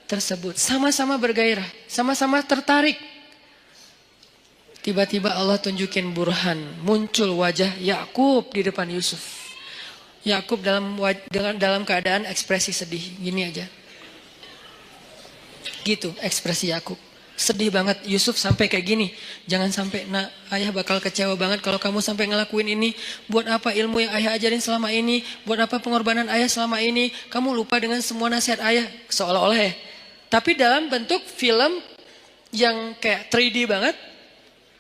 tersebut. Sama-sama bergairah, sama-sama tertarik. Tiba-tiba Allah tunjukin burhan, muncul wajah Yakub di depan Yusuf. Yakub dalam keadaan ekspresi sedih, gini aja. Gitu ekspresi Yakub. Sedih banget Yusuf sampai kayak gini. Jangan sampai ayah bakal kecewa banget kalau kamu sampai ngelakuin ini. Buat apa ilmu yang ayah ajarin selama ini? Buat apa pengorbanan ayah selama ini? Kamu lupa dengan semua nasihat ayah. Seolah-olah ya. Tapi dalam bentuk film yang kayak 3D banget.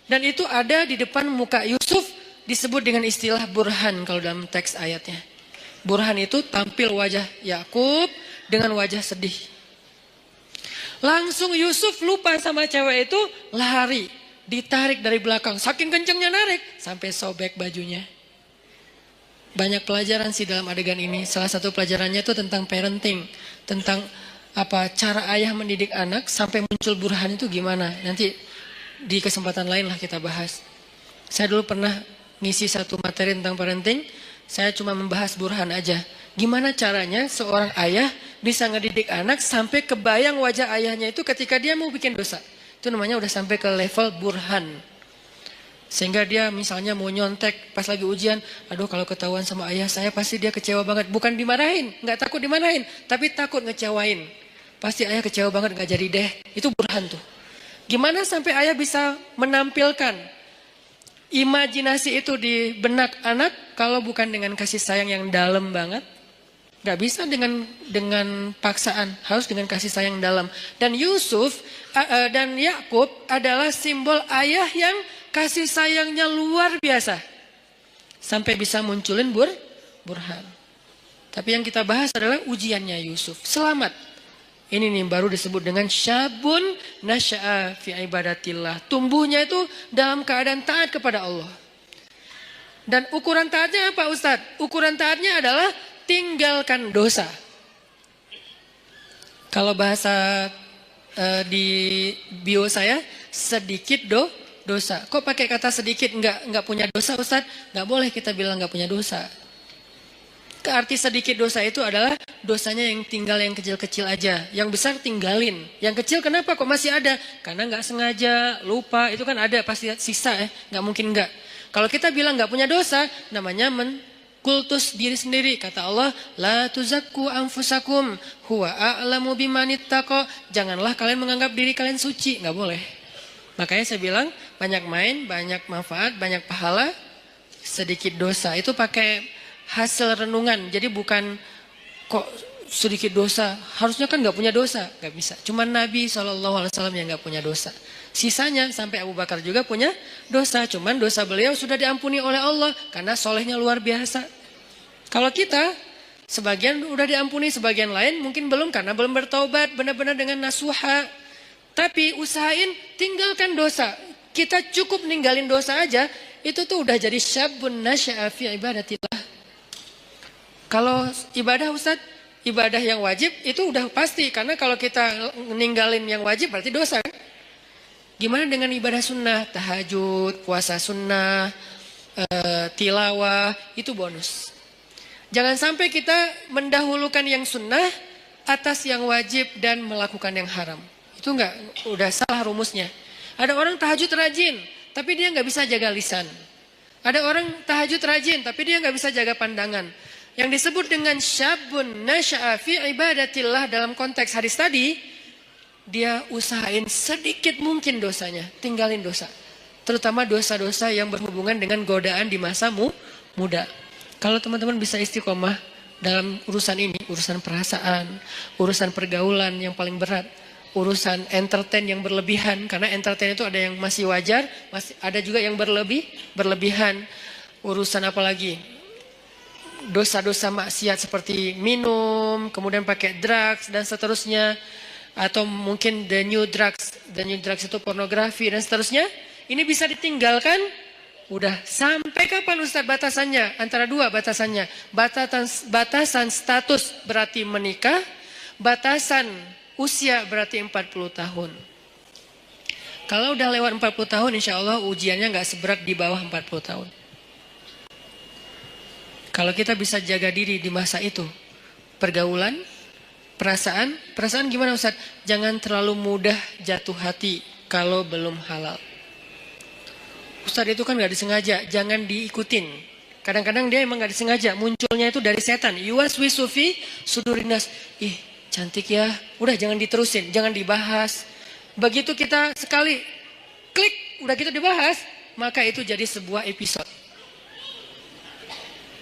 Dan itu ada di depan muka Yusuf, disebut dengan istilah burhan kalau dalam teks ayatnya. Burhan itu tampil wajah Yakub dengan wajah sedih. Langsung Yusuf lupa sama cewek itu, lari, ditarik dari belakang. Saking kencengnya narik, sampai sobek bajunya. Banyak pelajaran sih dalam adegan ini. Salah satu pelajarannya itu tentang parenting, tentang cara ayah mendidik anak sampai muncul burhan itu gimana. Nanti di kesempatan lain lah kita bahas. Saya dulu pernah ngisi satu materi tentang parenting. Saya cuma membahas burhan aja. Gimana caranya seorang ayah bisa ngedidik anak sampai kebayang wajah ayahnya itu ketika dia mau bikin dosa. Itu namanya udah sampai ke level burhan. Sehingga dia misalnya mau nyontek pas lagi ujian. Aduh kalau ketahuan sama ayah saya pasti dia kecewa banget. Bukan dimarahin, nggak takut dimarahin. Tapi takut ngecewain. Pasti ayah kecewa banget nggak jadi deh. Itu burhan tuh. Gimana sampai ayah bisa menampilkan imajinasi itu di benak anak kalau bukan dengan kasih sayang yang dalam banget? Gak bisa dengan paksaan, harus dengan kasih sayang dalam. Dan Yusuf dan Yakub adalah simbol ayah yang kasih sayangnya luar biasa. Sampai bisa munculin burhan. Tapi yang kita bahas adalah ujiannya Yusuf. Selamat. Ini nih baru disebut dengan syabun nasya'a fi ibadatillah. Tumbuhnya itu dalam keadaan taat kepada Allah. Dan ukuran taatnya apa Ustadz? Ukuran taatnya adalah tinggalkan dosa. Kalau bahasa di bio saya, sedikit dosa. Kok pakai kata sedikit nggak punya dosa Ustadz? Nggak boleh kita bilang nggak punya dosa. Arti sedikit dosa itu adalah dosanya yang tinggal yang kecil-kecil aja. Yang besar tinggalin. Yang kecil kenapa kok masih ada? Karena nggak sengaja, lupa. Itu kan ada pasti sisa ya. Nggak mungkin nggak. Kalau kita bilang nggak punya dosa, namanya kultus diri sendiri. Kata Allah, la tuzakku anfusakum huwa a'lamu bimanittaqo. Janganlah kalian menganggap diri kalian suci. Nggak boleh. Makanya saya bilang banyak main, banyak manfaat, banyak pahala, sedikit dosa. Itu pakai hasil renungan. Jadi bukan kok sedikit dosa. Harusnya kan nggak punya dosa. Nggak bisa. Cuma Nabi SAW yang nggak punya dosa. Sisanya sampai Abu Bakar juga punya dosa. Cuman dosa beliau sudah diampuni oleh Allah. Karena solehnya luar biasa. Kalau kita, sebagian udah diampuni, sebagian lain mungkin belum. Karena belum bertaubat benar-benar dengan nasuha. Tapi usahain tinggalkan dosa. Kita cukup ninggalin dosa aja. Itu tuh udah jadi syabun nasya'a fi ibadatillah. Kalau ibadah Ustadz, ibadah yang wajib itu udah pasti. Karena kalau kita ninggalin yang wajib berarti dosa kan? Gimana dengan ibadah sunnah, tahajud, puasa sunnah, tilawah, itu bonus. Jangan sampai kita mendahulukan yang sunnah atas yang wajib dan melakukan yang haram. Itu udah salah rumusnya. Ada orang tahajud rajin, tapi dia nggak bisa jaga lisan. Ada orang tahajud rajin, tapi dia nggak bisa jaga pandangan. Yang disebut dengan syabun nasya'a fi ibadatillah dalam konteks hadis tadi, dia usahain sedikit mungkin dosanya, tinggalin dosa. Terutama dosa-dosa yang berhubungan dengan godaan di masa muda. Kalau teman-teman bisa istiqomah dalam urusan ini, urusan perasaan, urusan pergaulan yang paling berat, urusan entertain yang berlebihan, karena entertain itu ada yang masih wajar, ada juga yang berlebihan. Urusan apa lagi? Dosa-dosa maksiat seperti minum, kemudian pakai drugs dan seterusnya, atau mungkin the new drugs itu pornografi dan seterusnya. Ini bisa ditinggalkan. Udah sampai kapan Ustaz batasannya? Antara dua batasannya. Batasan status berarti menikah, batasan usia berarti 40 tahun. Kalau udah lewat 40 tahun insya Allah ujiannya gak seberat di bawah 40 tahun. Kalau kita bisa jaga diri di masa itu, pergaulan, perasaan gimana Ustaz? Jangan terlalu mudah jatuh hati kalau belum halal. Ustaz itu kan gak disengaja, jangan diikutin. Kadang-kadang dia emang gak disengaja, munculnya itu dari setan. Yuwaswisu fi sudurinas. Ih, cantik ya. Udah jangan diterusin, jangan dibahas. Begitu kita sekali klik, udah kita dibahas, maka itu jadi sebuah episode.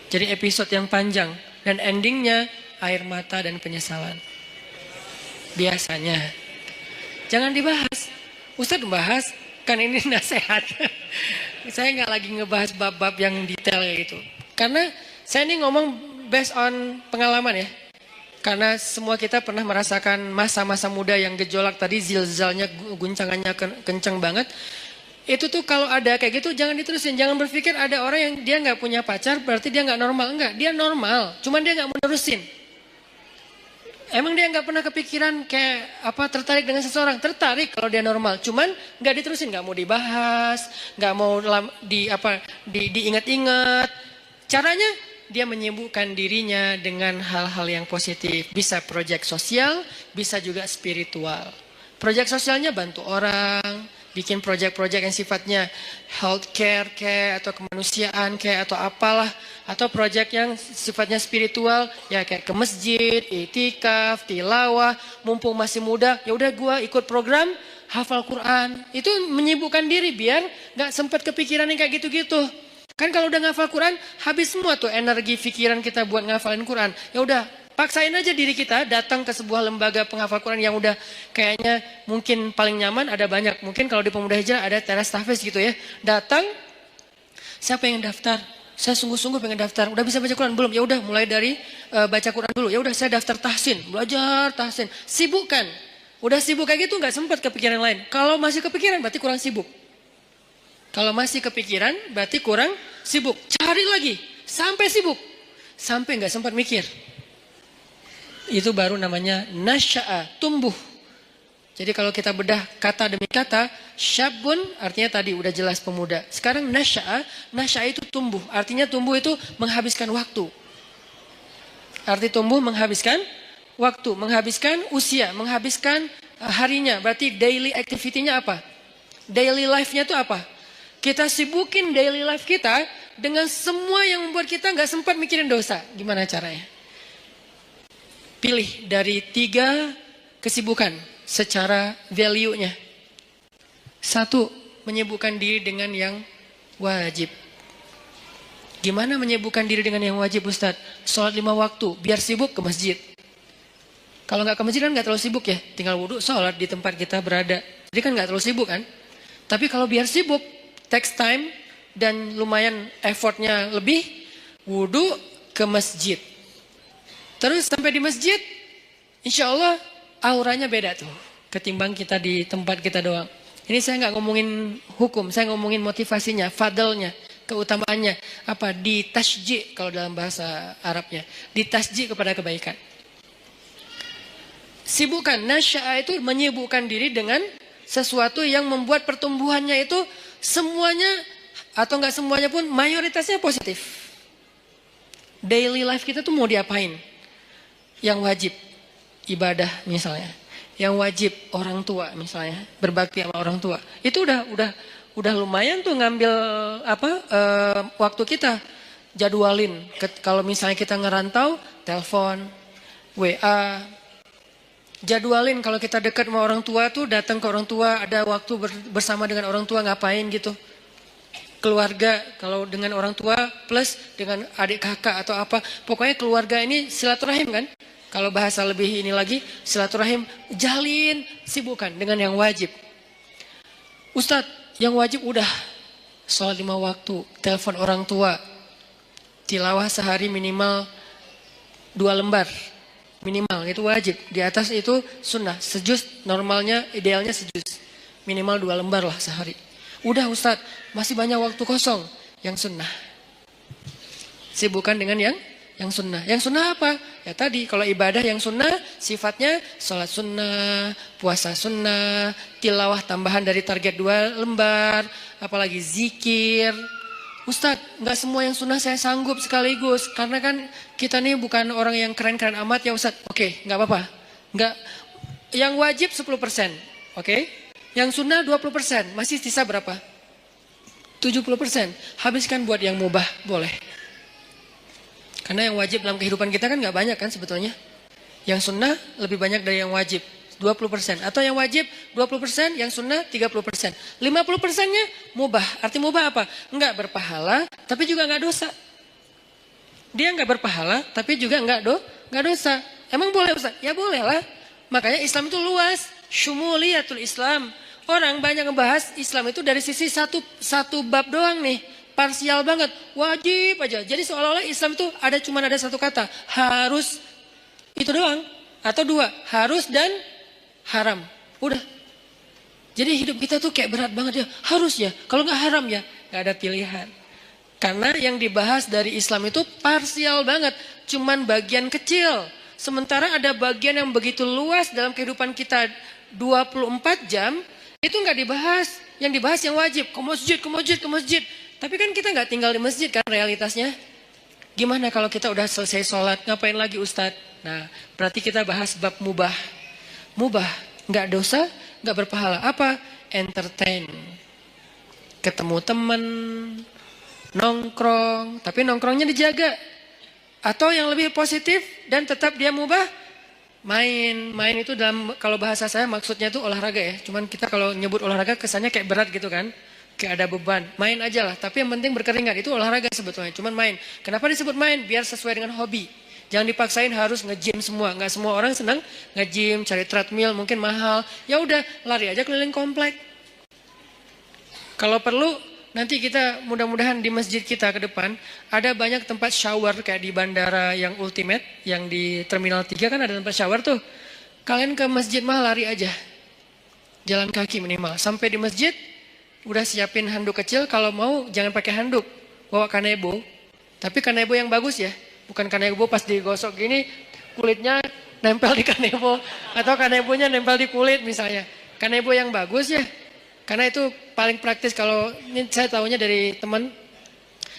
Jadi episode yang panjang dan endingnya air mata dan penyesalan. Biasanya. Jangan dibahas. Ustaz membahas, kan ini nasihat. Saya nggak lagi ngebahas bab-bab yang detail kayak gitu. Karena saya ini ngomong based on pengalaman ya. Karena semua kita pernah merasakan masa-masa muda yang gejolak tadi, zilzalnya, guncangannya kencang banget. Itu tuh kalau ada kayak gitu jangan diterusin. Jangan berpikir ada orang yang dia nggak punya pacar berarti dia nggak normal. Enggak, dia normal. Cuman dia nggak mau nerusin. Emang dia nggak pernah kepikiran kayak apa tertarik dengan seseorang? Tertarik kalau dia normal. Cuman nggak diterusin, nggak mau dibahas, nggak mau diingat-ingat. Caranya dia menyibukkan dirinya dengan hal-hal yang positif. Bisa proyek sosial, bisa juga spiritual. Proyek sosialnya bantu orang, bikin proyek-proyek yang sifatnya healthcare kayak atau kemanusiaan kayak atau apalah, atau proyek yang sifatnya spiritual ya kayak ke masjid, itikaf, tilawah, mumpung masih muda, ya udah gua ikut program hafal Quran. Itu menyibukkan diri biar nggak sempat kepikiran yang kayak gitu-gitu. Kan kalau udah ngafal Quran habis semua tuh energi pikiran kita buat ngafalin Quran. Ya udah paksain aja diri kita datang ke sebuah lembaga penghafal Quran yang udah kayaknya mungkin paling nyaman, ada banyak. Mungkin kalau di Pemuda Hijrah ada teras tahfiz gitu ya. Datang, saya pengen daftar. Saya sungguh-sungguh pengen daftar. Udah bisa baca Quran belum? Ya udah mulai dari baca Quran dulu. Ya udah saya daftar tahsin, belajar tahsin. Sibukkan. Udah sibuk kayak gitu nggak sempat kepikiran lain. Kalau masih kepikiran berarti kurang sibuk. Kalau masih kepikiran berarti kurang sibuk. Cari lagi sampai sibuk. Sampai nggak sempat mikir. Itu baru namanya nasya'a, tumbuh. Jadi kalau kita bedah kata demi kata, syabun artinya tadi udah jelas pemuda. Sekarang nasya'a itu tumbuh. Artinya tumbuh itu menghabiskan waktu. Arti tumbuh menghabiskan waktu, menghabiskan usia, menghabiskan harinya. Berarti daily activity-nya apa? Daily life-nya itu apa? Kita sibukin daily life kita dengan semua yang membuat kita nggak sempat mikirin dosa. Gimana caranya? Pilih dari 3 kesibukan secara value-nya. 1, menyibukkan diri dengan yang wajib. Gimana menyibukkan diri dengan yang wajib Ustaz? Sholat 5 waktu, biar sibuk ke masjid. Kalau nggak ke masjid kan nggak terlalu sibuk ya. Tinggal wudhu, sholat di tempat kita berada. Jadi kan nggak terlalu sibuk kan. Tapi kalau biar sibuk, takes time dan lumayan effortnya lebih, wudhu ke masjid. Terus sampai di masjid, insya Allah auranya beda tuh ketimbang kita di tempat kita doang. Ini saya nggak ngomongin hukum, saya ngomongin motivasinya, fadlnya, keutamaannya. Apa? Ditasji kalau dalam bahasa Arabnya. Ditasji kepada kebaikan. Sibukkan, nasya'a itu menyibukkan diri dengan Sesuatu yang membuat pertumbuhannya itu semuanya atau enggak semuanya pun mayoritasnya positif. Daily life kita tuh mau diapain? Yang wajib ibadah misalnya, yang wajib orang tua misalnya, berbakti sama orang tua. Itu udah lumayan tuh ngambil waktu kita. Jadwalin. Kalau misalnya kita ngerantau, telepon, WA. Jadwalin kalau kita dekat sama orang tua tuh datang ke orang tua, ada waktu bersama dengan orang tua ngapain gitu. Keluarga kalau dengan orang tua plus dengan adik kakak atau apa. Pokoknya keluarga ini silaturahim kan. Kalau bahasa lebih ini lagi silaturahim, jalin, sibukkan dengan yang wajib. Ustadz, yang wajib udah sholat 5 waktu, telepon orang tua, tilawah sehari minimal 2 lembar. Minimal itu wajib. Di atas itu sunnah. Sejuz normalnya idealnya sejuz. Minimal 2 lembar lah sehari. Udah Ustadz, masih banyak waktu kosong. Yang sunnah. Sibukkan dengan yang sunnah. Yang sunnah apa? Ya tadi kalau ibadah yang sunnah sifatnya sholat sunnah, puasa sunnah, tilawah tambahan dari target 2 lembar, apalagi zikir. Ustadz, nggak semua yang sunnah saya sanggup sekaligus. Karena kan kita nih bukan orang yang keren-keren amat ya Ustadz. Oke, nggak apa-apa. Nggak, yang wajib 10%. Oke? Yang sunnah 20%. Masih sisa berapa? 70%. Habiskan buat yang mubah, boleh. Karena yang wajib dalam kehidupan kita kan nggak banyak kan sebetulnya. Yang sunnah lebih banyak dari yang wajib. 20%. Atau yang wajib 20%, yang sunnah 30%. 50%-nya mubah. Arti mubah apa? Enggak berpahala, tapi juga enggak dosa. Dia enggak berpahala, tapi juga enggak dosa. Emang boleh Ustaz? Ya boleh lah. Makanya Islam itu luas. Syumuliyatul Islam. Orang banyak ngebahas Islam itu dari sisi satu bab doang nih. Parsial banget. Wajib aja. Jadi seolah-olah Islam itu ada satu kata. Harus. Itu doang. Atau 2. Harus dan haram. Udah. Jadi hidup kita tuh kayak berat banget ya. Harus ya. Kalau nggak haram ya. Nggak ada pilihan. Karena yang dibahas dari Islam itu parsial banget. Cuman bagian kecil. Sementara ada bagian yang begitu luas dalam kehidupan kita 24 jam. Itu nggak dibahas. Yang dibahas yang wajib. Ke masjid. Tapi kan kita nggak tinggal di masjid kan realitasnya. Gimana kalau kita udah selesai sholat. Ngapain lagi Ustadz? Nah berarti kita bahas bab mubah. Mubah, nggak dosa, nggak berpahala. Apa? Entertain, ketemu teman, nongkrong, tapi nongkrongnya dijaga. Atau yang lebih positif dan tetap dia mubah, main itu dalam kalau bahasa saya maksudnya itu olahraga ya. Cuman kita kalau nyebut olahraga kesannya kayak berat gitu kan, kayak ada beban. Main aja lah, tapi yang penting berkeringat itu olahraga sebetulnya. Cuman main. Kenapa disebut main? Biar sesuai dengan hobi. Jangan dipaksain harus nge-gym semua. Nggak semua orang senang nge-gym, cari treadmill, mungkin mahal. Ya udah, lari aja keliling komplek. Kalau perlu, nanti kita mudah-mudahan di masjid kita ke depan, ada banyak tempat shower kayak di bandara yang ultimate, yang di Terminal 3 kan ada tempat shower tuh. Kalian ke masjid mah lari aja. Jalan kaki minimal. Sampai di masjid, udah siapin handuk kecil. Kalau mau, jangan pakai handuk. Bawa kanebo. Tapi kanebo yang bagus ya. Bukan kanebo pas digosok gini kulitnya nempel di kanebo atau kanebonya nempel di kulit misalnya. Kanebo yang bagus ya. Karena itu paling praktis kalau ini saya tahunya dari teman.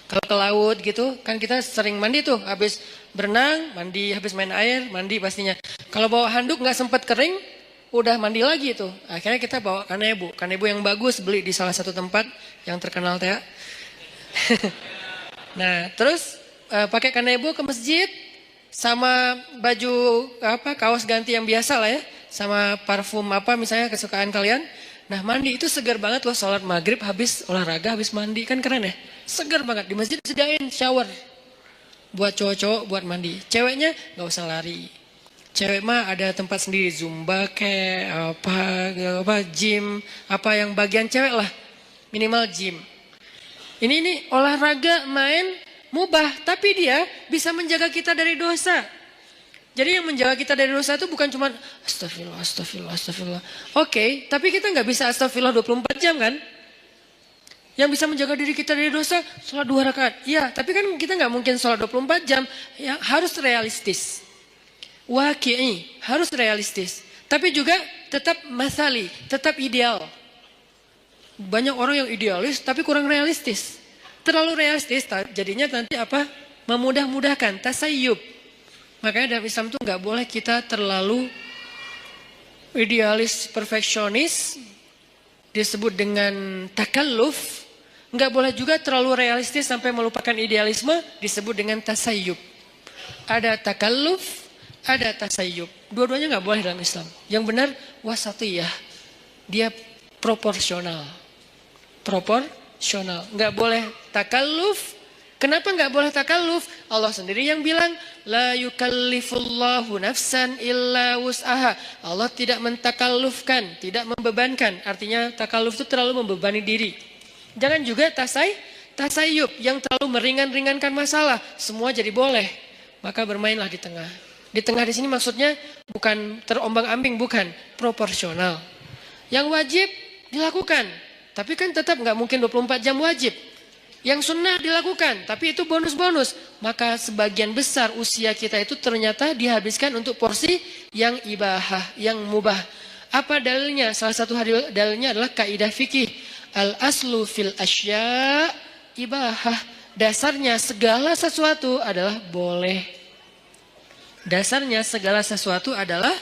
Kalau ke laut gitu kan kita sering mandi tuh habis berenang, mandi habis main air, mandi pastinya. Kalau bawa handuk nggak sempat kering, udah mandi lagi tuh. Akhirnya kita bawa kanebo. Kanebo yang bagus beli di salah satu tempat yang terkenal teh. Nah, terus pakai kanebo ke masjid sama baju kaos ganti yang biasa lah ya, sama parfum apa misalnya kesukaan kalian. Nah mandi itu segar banget loh, sholat maghrib habis olahraga habis mandi kan keren ya, segar banget. Di masjid sediain shower buat cowok-cowok buat mandi, ceweknya nggak usah lari. Cewek mah ada tempat sendiri, zumba kayak apa gym apa yang bagian cewek lah, minimal gym. Ini olahraga main mubah, tapi dia bisa menjaga kita dari dosa. Jadi yang menjaga kita dari dosa itu bukan cuma astagfirullah. Oke, tapi kita nggak bisa astagfirullah 24 jam kan? Yang bisa menjaga diri kita dari dosa, sholat 2 rakaat. Ya, tapi kan kita nggak mungkin sholat 24 jam. Ya, harus realistis. Waqi'i, harus realistis. Tapi juga tetap masali, tetap ideal. Banyak orang yang idealis tapi kurang realistis. Terlalu realistis jadinya nanti apa? Memudah-mudahkan, tasayyub. Makanya dalam Islam itu nggak boleh kita terlalu idealis, perfeksionis, disebut dengan takalluf. Nggak boleh juga terlalu realistis sampai melupakan idealisme, disebut dengan tasayyub. Ada takalluf, ada tasayyub. Dua-duanya nggak boleh dalam Islam. Yang benar wasatiyah, dia proporsional. Proporsional, nggak boleh takalluf. Kenapa nggak boleh takalluf? Allah sendiri yang bilang, la yukallifullahu nafsan illa wus'aha. Allah tidak mentakallufkan, tidak membebankan. Artinya takalluf itu terlalu membebani diri. Jangan juga tasayyub yang terlalu meringan-ringankan masalah. Semua jadi boleh. Maka bermainlah di tengah. Di tengah di sini maksudnya bukan terombang-ambing, bukan, proporsional. Yang wajib dilakukan, tapi kan tetap nggak mungkin 24 jam wajib. Yang sunnah dilakukan, tapi itu bonus-bonus. Maka sebagian besar usia kita itu ternyata dihabiskan untuk porsi yang ibahah, yang mubah. Apa dalilnya? Salah satu dalilnya adalah kaidah fikih. Al-aslu fil asya ibahah. Dasarnya segala sesuatu adalah boleh. Dasarnya segala sesuatu adalah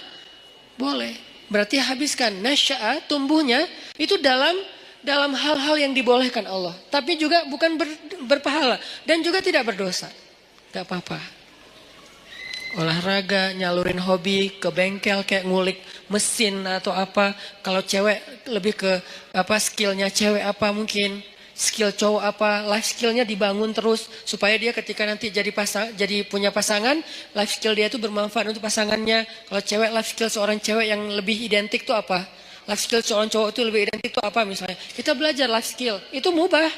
boleh. Berarti habiskan nasya'a, tumbuhnya itu dalam hal-hal yang dibolehkan Allah. Tapi juga bukan berpahala. Dan juga tidak berdosa. Gak apa-apa. Olahraga, nyalurin hobi, ke bengkel kayak ngulik mesin atau apa. Kalau cewek lebih ke apa skillnya cewek apa mungkin. Skill cowok apa, life skillnya dibangun terus. Supaya dia ketika nanti jadi punya pasangan, life skill dia itu bermanfaat untuk pasangannya. Kalau cewek, life skill seorang cewek yang lebih identik itu apa? Life skill seorang cowok itu lebih identik itu apa misalnya? Kita belajar life skill, itu mubah.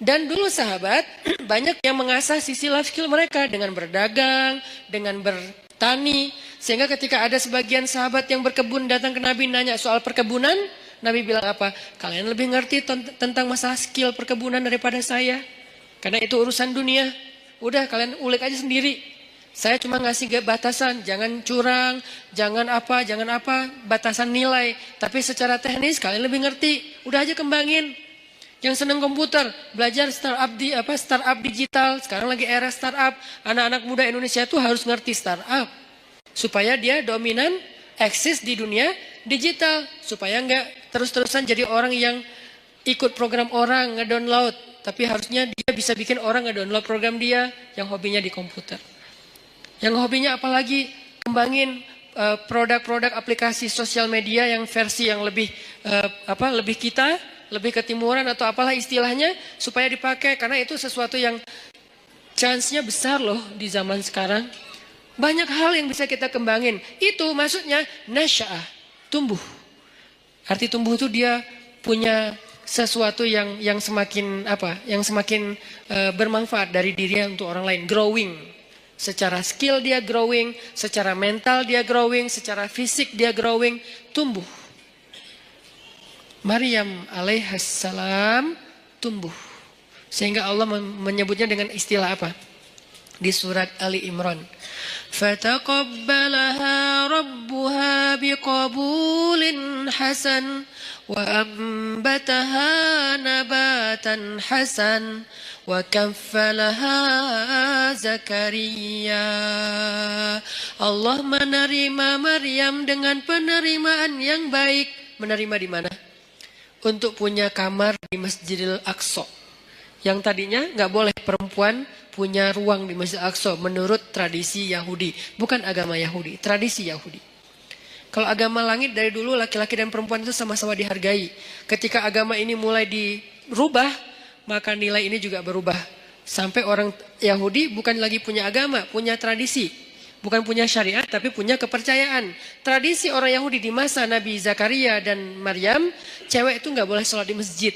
Dan dulu sahabat banyak yang mengasah sisi life skill mereka dengan berdagang, dengan bertani. Sehingga ketika ada sebagian sahabat yang berkebun datang ke Nabi nanya soal perkebunan, Nabi bilang apa? Kalian lebih ngerti tentang masalah skill perkebunan daripada saya. Karena itu urusan dunia. Udah kalian ulik aja sendiri. Saya cuma ngasih batasan, jangan curang, jangan apa, batasan nilai. Tapi secara teknis kalian lebih ngerti. Udah aja kembangin. Yang senang komputer, belajar startup digital. Sekarang lagi era startup. Anak-anak muda Indonesia itu harus ngerti startup. Supaya dia dominan, eksis di dunia digital. Supaya enggak terus-terusan jadi orang yang ikut program orang, ngedownload. Tapi harusnya dia bisa bikin orang ngedownload program dia yang hobinya di komputer. Yang hobinya apalagi kembangin produk-produk aplikasi sosial media yang versi yang lebih lebih ketimuran atau apalah istilahnya supaya dipakai karena itu sesuatu yang chance-nya besar loh di zaman sekarang. Banyak hal yang bisa kita kembangin. Itu maksudnya nasya'ah, tumbuh. Arti tumbuh itu dia punya sesuatu yang semakin bermanfaat dari dirinya untuk orang lain, growing. Secara skill dia growing, secara mental dia growing, secara fisik dia growing, tumbuh. Maryam alaihissalam tumbuh. Sehingga Allah menyebutnya dengan istilah apa? Di surat Ali Imran. Fataqabbalaha rabbuha biqabulin hasan wa ambataha nabatan hasan. Wa kaffalaha Zakaria. Allah menerima Maryam dengan penerimaan yang baik. Menerima di mana? Untuk punya kamar di Masjidil Aqsa. Yang tadinya nggak boleh perempuan punya ruang di Masjidil Aqsa menurut tradisi Yahudi. Bukan agama Yahudi, tradisi Yahudi. Kalau agama langit dari dulu laki-laki dan perempuan itu sama-sama dihargai. Ketika agama ini mulai dirubah, maka nilai ini juga berubah. Sampai orang Yahudi bukan lagi punya agama, punya tradisi. Bukan punya syariat, tapi punya kepercayaan. Tradisi orang Yahudi di masa Nabi Zakaria dan Maryam, cewek itu nggak boleh sholat di masjid.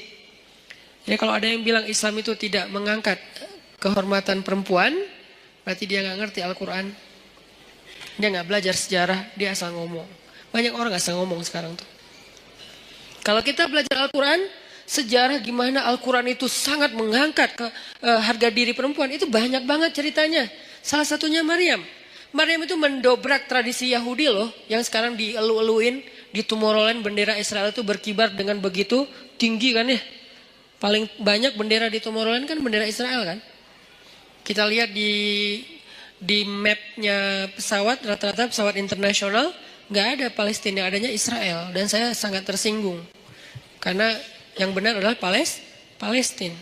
Jadi kalau ada yang bilang Islam itu tidak mengangkat kehormatan perempuan, berarti dia nggak ngerti Al-Quran. Dia nggak belajar sejarah, dia asal ngomong. Banyak orang asal ngomong sekarang tuh. Kalau kita belajar Al-Quran, sejarah gimana Al-Quran itu sangat mengangkat harga diri perempuan. Itu banyak banget ceritanya. Salah satunya Maryam. Maryam itu mendobrak tradisi Yahudi loh, yang sekarang dielu-eluin, di Tomorrowland bendera Israel itu berkibar dengan begitu tinggi kan ya. Paling banyak bendera di Tomorrowland kan bendera Israel kan. Kita lihat di mapnya pesawat, rata-rata pesawat internasional nggak ada Palestina, adanya Israel. Dan saya sangat tersinggung karena yang benar adalah Palestina.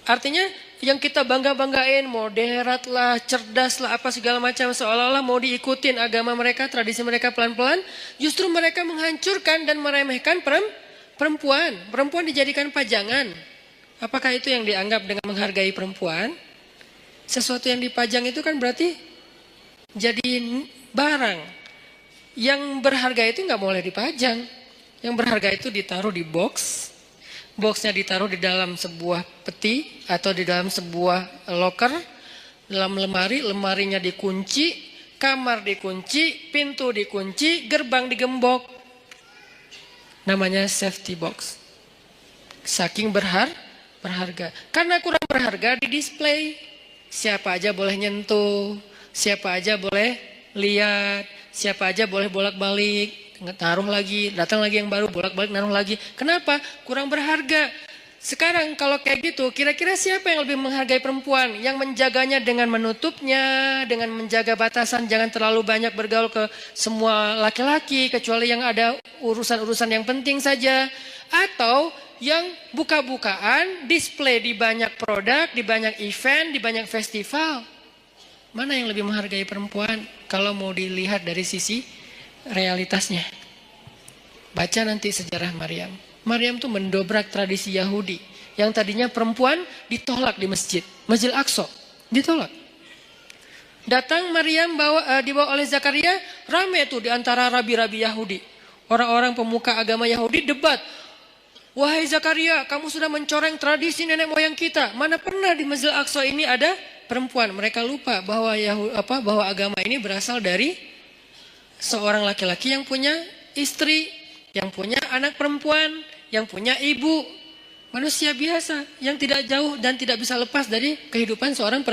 Artinya yang kita bangga-banggain, moderat lah, cerdas lah, apa segala macam, seolah-olah mau diikutin agama mereka, tradisi mereka pelan-pelan, justru mereka menghancurkan dan meremehkan perempuan. Perempuan dijadikan pajangan. Apakah itu yang dianggap dengan menghargai perempuan? Sesuatu yang dipajang itu kan berarti jadi barang. Yang berharga itu nggak boleh dipajang. Yang berharga itu ditaruh di box. Boxnya ditaruh di dalam sebuah peti atau di dalam sebuah loker, dalam lemari, lemarinya dikunci, kamar dikunci, pintu dikunci, gerbang digembok. Namanya safety box. Saking berharga. Karena kurang berharga di display. Siapa aja boleh nyentuh, siapa aja boleh lihat, siapa aja boleh bolak-balik, taruh lagi, datang lagi yang baru, bolak-balik naruh lagi. Kenapa? Kurang berharga. Sekarang kalau kayak gitu, kira-kira siapa yang lebih menghargai perempuan? Yang menjaganya dengan menutupnya, dengan menjaga batasan, jangan terlalu banyak bergaul ke semua laki-laki, kecuali yang ada urusan-urusan yang penting saja. Atau yang buka-bukaan, display di banyak produk, di banyak event, di banyak festival. Mana yang lebih menghargai perempuan kalau mau dilihat dari sisi realitasnya? Baca nanti sejarah Maryam. Maryam tuh mendobrak tradisi Yahudi. Yang tadinya perempuan ditolak di masjid. Masjid Al-Aqsa ditolak. Datang Maryam dibawa oleh Zakaria, rame tuh di antara rabi-rabi Yahudi. Orang-orang pemuka agama Yahudi debat. Wahai Zakaria, kamu sudah mencoreng tradisi nenek moyang kita. Mana pernah di Masjid Al-Aqsa ini ada perempuan. Mereka lupa bahwa bahwa agama ini berasal dari seorang laki-laki yang punya istri, yang punya anak perempuan, yang punya ibu. Manusia biasa yang tidak jauh dan tidak bisa lepas dari kehidupan seorang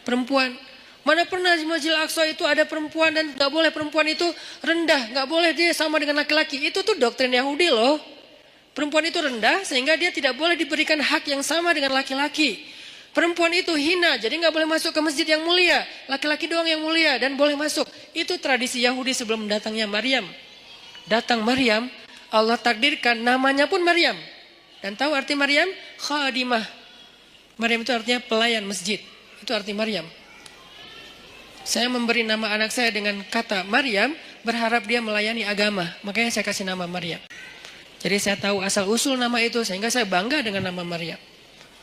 perempuan. Mana pernah di Masjid Al-Aqsa itu ada perempuan dan nggak boleh perempuan itu rendah, nggak boleh dia sama dengan laki-laki. Itu tuh doktrin Yahudi loh. Perempuan itu rendah sehingga dia tidak boleh diberikan hak yang sama dengan laki-laki. Perempuan itu hina, jadi nggak boleh masuk ke masjid yang mulia. Laki-laki doang yang mulia dan boleh masuk. Itu tradisi Yahudi sebelum datangnya Maryam. Datang Maryam, Allah takdirkan namanya pun Maryam. Dan tahu arti Maryam? Khadimah. Maryam itu artinya pelayan masjid. Itu arti Maryam. Saya memberi nama anak saya dengan kata Maryam, berharap dia melayani agama. Makanya saya kasih nama Maryam. Jadi saya tahu asal usul nama itu sehingga saya bangga dengan nama Maryam.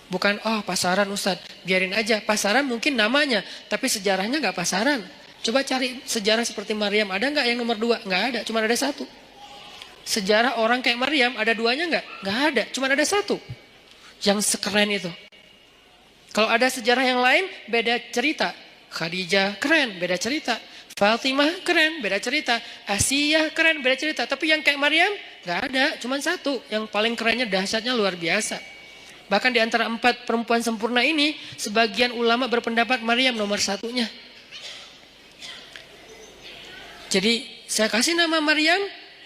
Bukan pasaran Ustadz, biarin aja. Pasaran mungkin namanya, tapi sejarahnya nggak pasaran. Coba cari sejarah seperti Maryam, ada nggak yang nomor 2? Nggak ada, cuma ada 1. Sejarah orang kayak Maryam ada 2-nya nggak? Nggak ada, cuma ada 1. Yang sekeren itu. Kalau ada sejarah yang lain, beda cerita. Khadijah keren, beda cerita. Fatimah keren, beda cerita. Asiyah keren, beda cerita. Tapi yang kayak Maryam nggak ada, cuma 1. Yang paling kerennya, dahsyatnya luar biasa. Bahkan di antara 4 perempuan sempurna ini, sebagian ulama berpendapat Maryam nomor 1-nya. Jadi saya kasih nama Maryam,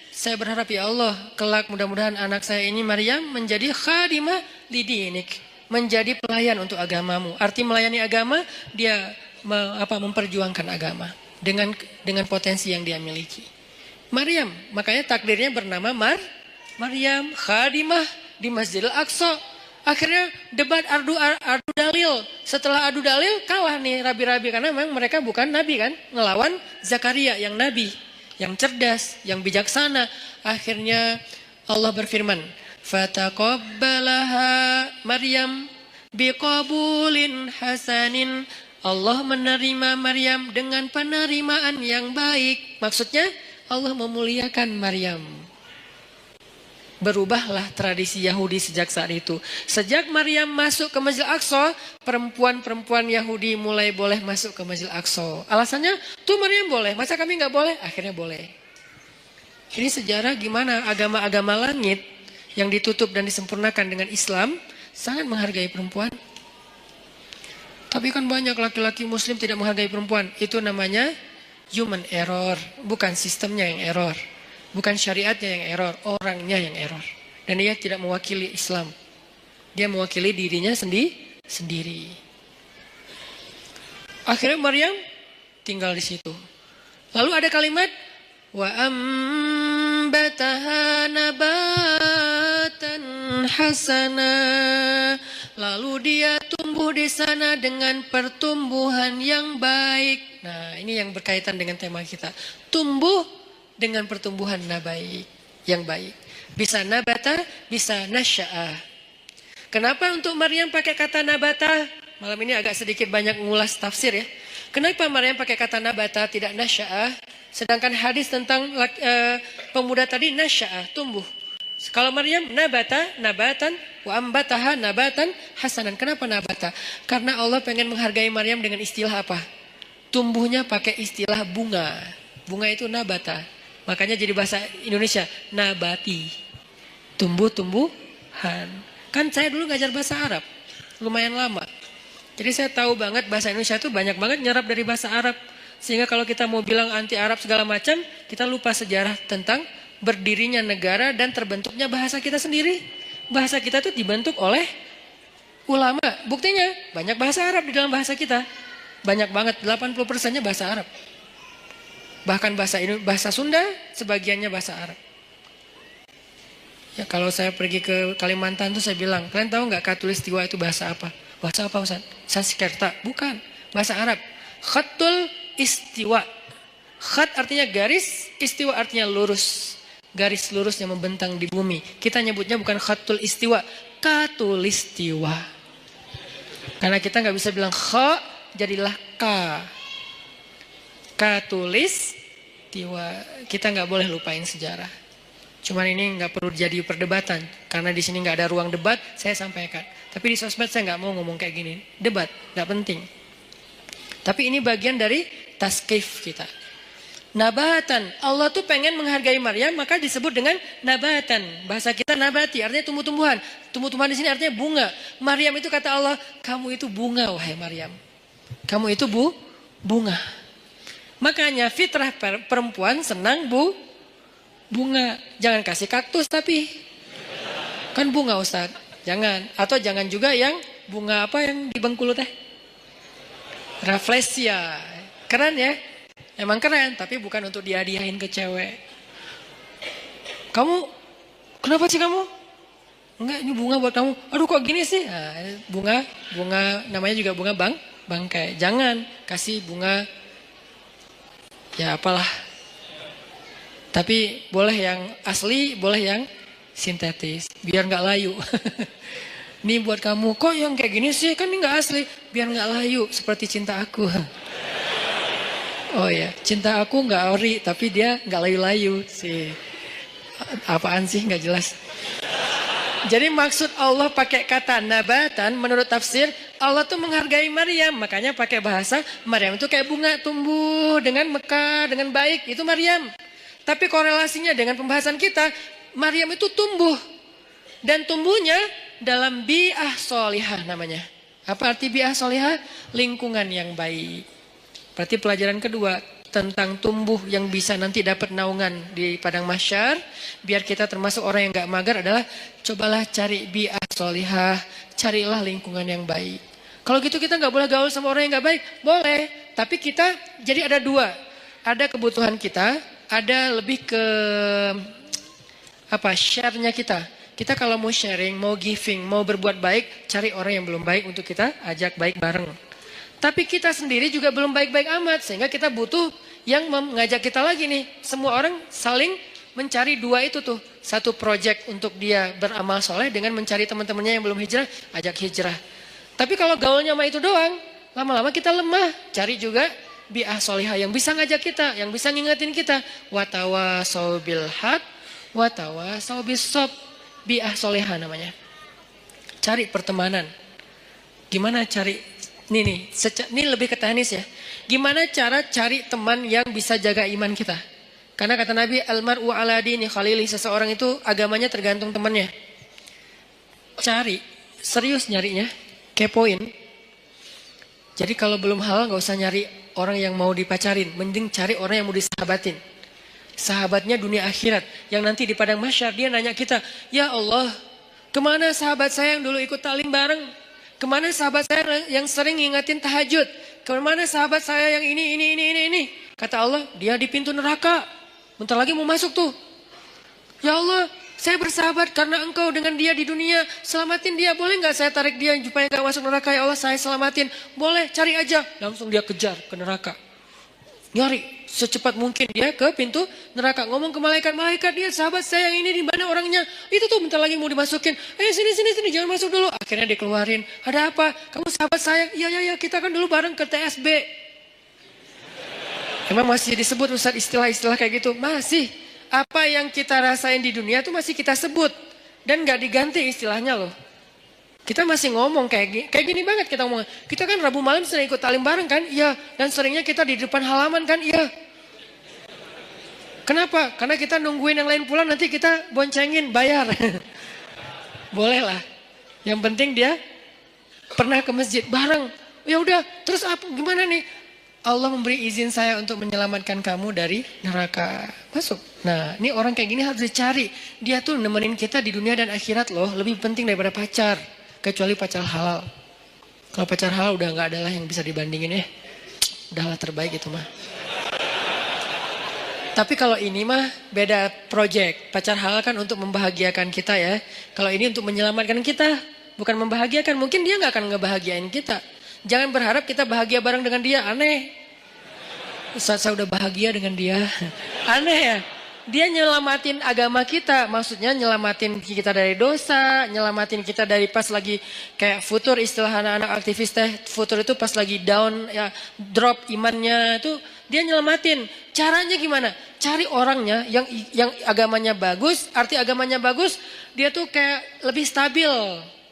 saya berharap ya Allah, kelak mudah-mudahan anak saya ini Maryam menjadi khadimah lidinik, menjadi pelayan untuk agamamu. Arti melayani agama, dia memperjuangkan agama dengan potensi yang dia miliki. Maryam, makanya takdirnya bernama Maryam khadimah di Masjidil Aqsa. Akhirnya debat adu dalil. Setelah adu dalil kalah nih rabi-rabi karena memang mereka bukan nabi kan, ngelawan Zakaria yang nabi, yang cerdas, yang bijaksana. Akhirnya Allah berfirman, "Fataqabbalaha Maryam biqabulin hasanin." Allah menerima Maryam dengan penerimaan yang baik. Maksudnya Allah memuliakan Maryam. Berubahlah tradisi Yahudi sejak saat itu. Sejak Maryam masuk ke Masjid Al-Aqsa, perempuan-perempuan Yahudi mulai boleh masuk ke Masjid Al-Aqsa. Alasannya, tuh Maryam boleh, masa kami nggak boleh? Akhirnya boleh. Ini sejarah gimana agama-agama langit yang ditutup dan disempurnakan dengan Islam sangat menghargai perempuan. Tapi kan banyak laki-laki muslim tidak menghargai perempuan. Itu namanya human error. Bukan sistemnya yang error. Bukan syariatnya yang error. Orangnya yang error. Dan dia tidak mewakili Islam. Dia mewakili dirinya sendiri. Akhirnya Maryam tinggal di situ. Lalu ada kalimat wa ambataha nabatan hasana. Lalu dia tumbuh di sana dengan pertumbuhan yang baik. Nah, ini yang berkaitan dengan tema kita. Tumbuh dengan pertumbuhan yang baik. Bisa nabata, bisa nasya'ah. Kenapa untuk Maryam pakai kata nabata? Malam ini agak sedikit banyak mengulas tafsir ya. Kenapa Maryam pakai kata nabata tidak nasya'ah? Sedangkan hadis tentang pemuda tadi nasya'ah, tumbuh. Kalau Maryam nabatan wa ambataha nabatan hasanan. Kenapa nabata? Karena Allah pengen menghargai Maryam dengan istilah apa? Tumbuhnya pakai istilah bunga. Bunga itu nabata. Makanya jadi bahasa Indonesia nabati. Tumbuh-tumbuhan. Kan saya dulu ngajar bahasa Arab. Lumayan lama. Jadi saya tahu banget bahasa Indonesia itu banyak banget nyerap dari bahasa Arab. Sehingga kalau kita mau bilang anti Arab segala macam, kita lupa sejarah tentang berdirinya negara dan terbentuknya bahasa kita sendiri. Bahasa kita itu dibentuk oleh ulama. Buktinya banyak bahasa Arab di dalam bahasa kita. Banyak banget, 80%-nya bahasa Arab. Bahkan bahasa Sunda sebagiannya bahasa Arab. Ya, kalau saya pergi ke Kalimantan tuh saya bilang, kalian tahu nggak Katulistiwa itu bahasa apa? Bahasa apa Ustaz? Sanskerta? Bukan, bahasa Arab. Khatul istiwa. Khat artinya garis, istiwa artinya lurus. Garis lurus yang membentang di bumi. Kita nyebutnya bukan khatul istiwa, katulistiwa. Karena kita nggak bisa bilang kha, jadilah ka. Katulistiwa. Kita nggak boleh lupain sejarah. Cuman ini nggak perlu jadi perdebatan. Karena di sini nggak ada ruang debat, saya sampaikan. Tapi di sosmed saya nggak mau ngomong kayak gini. Debat, nggak penting. Tapi ini bagian dari taskif kita. Nabatan. Allah tuh pengen menghargai Maryam, maka disebut dengan nabatan. Bahasa kita nabati, artinya tumbuh-tumbuhan. Tumbuh-tumbuhan di sini artinya bunga. Maryam itu kata Allah, kamu itu bunga wahai Maryam. Kamu itu bunga. Makanya fitrah perempuan senang bunga. Jangan kasih kaktus tapi. Kan bunga Ustaz. Jangan. Atau jangan juga yang bunga apa yang di Bengkulu teh? Rafflesia. Keren ya? Emang keren, tapi bukan untuk dihadiahin ke cewek. Kamu, kenapa sih kamu? Enggak, ini bunga buat kamu. Aduh kok gini sih? Nah, bunga namanya juga bunga bangkai. Jangan kasih bunga, ya apalah. Tapi boleh yang asli, boleh yang sintetis. Biar nggak layu. Ini buat kamu, kok yang kayak gini sih? Kan ini nggak asli. Biar nggak layu, seperti cinta aku. Oh ya, cinta aku nggak ori, tapi dia nggak layu-layu sih. Apaan sih nggak jelas. Jadi maksud Allah pakai kata nabatan, menurut tafsir Allah tuh menghargai Maryam, makanya pakai bahasa Maryam itu kayak bunga tumbuh dengan mekar, dengan baik, itu Maryam. Tapi korelasinya dengan pembahasan kita, Maryam itu tumbuh dan tumbuhnya dalam bi'ah solihah namanya. Apa arti bi'ah solihah? Lingkungan yang baik. Berarti pelajaran kedua tentang tumbuh yang bisa nanti dapat naungan di padang mahsyar, biar kita termasuk orang yang gak mager adalah cobalah cari bi'ah solihah, carilah lingkungan yang baik. Kalau gitu kita gak boleh gaul sama orang yang gak baik, boleh. Tapi kita jadi ada dua, ada kebutuhan kita, ada lebih ke share-nya kita. Kita kalau mau sharing, mau giving, mau berbuat baik, cari orang yang belum baik untuk kita ajak baik bareng. Tapi kita sendiri juga belum baik-baik amat. Sehingga kita butuh yang mengajak kita lagi nih. Semua orang saling mencari dua itu tuh. Satu project untuk dia beramal soleh dengan mencari teman-temannya yang belum hijrah, ajak hijrah. Tapi kalau gaulnya sama itu doang, lama-lama kita lemah. Cari juga bi'ah solihah yang bisa ngajak kita, yang bisa ngingetin kita. Watawasau bil haq, watawasau bis sob. Bi'ah solihah namanya. Cari pertemanan. Gimana cari? Ini lebih ke teknis ya. Gimana cara cari teman yang bisa jaga iman kita? Karena kata Nabi, almar'u ala dini khalili, seseorang itu agamanya tergantung temannya. Cari, serius nyarinya, kepoin. Jadi kalau belum halal nggak usah nyari orang yang mau dipacarin, mending cari orang yang mau disahabatin. Sahabatnya dunia akhirat, yang nanti di padang mahsyar dia nanya kita, ya Allah, kemana sahabat saya yang dulu ikut taklim bareng? Kemana sahabat saya yang sering ngingetin tahajud? Kemana sahabat saya yang ini? Kata Allah, dia di pintu neraka. Bentar lagi mau masuk tuh. Ya Allah, saya bersahabat karena engkau dengan dia di dunia. Selamatin dia, boleh nggak saya tarik dia supaya nggak masuk neraka? Ya Allah, saya selamatin. Boleh, cari aja. Langsung dia kejar ke neraka. Nyari secepat mungkin dia ke pintu neraka. Ngomong ke malaikat, dia sahabat saya yang ini di mana orangnya? Itu tuh bentar lagi mau dimasukin. Sini, jangan masuk dulu. Akhirnya dikeluarin. Ada apa? Kamu sahabat saya? Ya, kita kan dulu bareng ke TSB. Emang masih disebut Ustaz istilah-istilah kayak gitu? Masih. Apa yang kita rasain di dunia itu masih kita sebut. Dan gak diganti istilahnya loh. Kita masih ngomong kayak gini banget kita ngomong. Kita kan Rabu malam sering ikut taklim bareng kan? Iya. Dan seringnya kita di depan halaman kan? Iya. Kenapa? Karena kita nungguin yang lain pulang nanti kita boncengin, bayar. Boleh lah. Yang penting dia pernah ke masjid bareng. Ya udah, terus apa? Gimana nih? Allah memberi izin saya untuk menyelamatkan kamu dari neraka. Masuk. Nah, ini orang kayak gini harus dicari. Dia tuh nemenin kita di dunia dan akhirat loh. Lebih penting daripada pacar. Kecuali pacar halal. Kalau pacar halal udah gak ada lah yang bisa dibandingin ya. Udahlah terbaik itu mah. Tapi kalau ini mah beda project. Pacar halal kan untuk membahagiakan kita ya. Kalau ini untuk menyelamatkan kita. Bukan membahagiakan. Mungkin dia gak akan ngebahagiain kita. Jangan berharap kita bahagia bareng dengan dia. Aneh. Ustaz saya udah bahagia dengan dia. Aneh ya. Dia nyelamatin agama kita. Maksudnya nyelamatin kita dari dosa. Nyelamatin kita dari pas lagi kayak futur, istilah anak-anak aktivis teh. Futur itu pas lagi down, ya drop imannya itu. Dia nyelamatin. Caranya gimana? Cari orangnya yang agamanya bagus. Arti agamanya bagus. Dia tuh kayak lebih stabil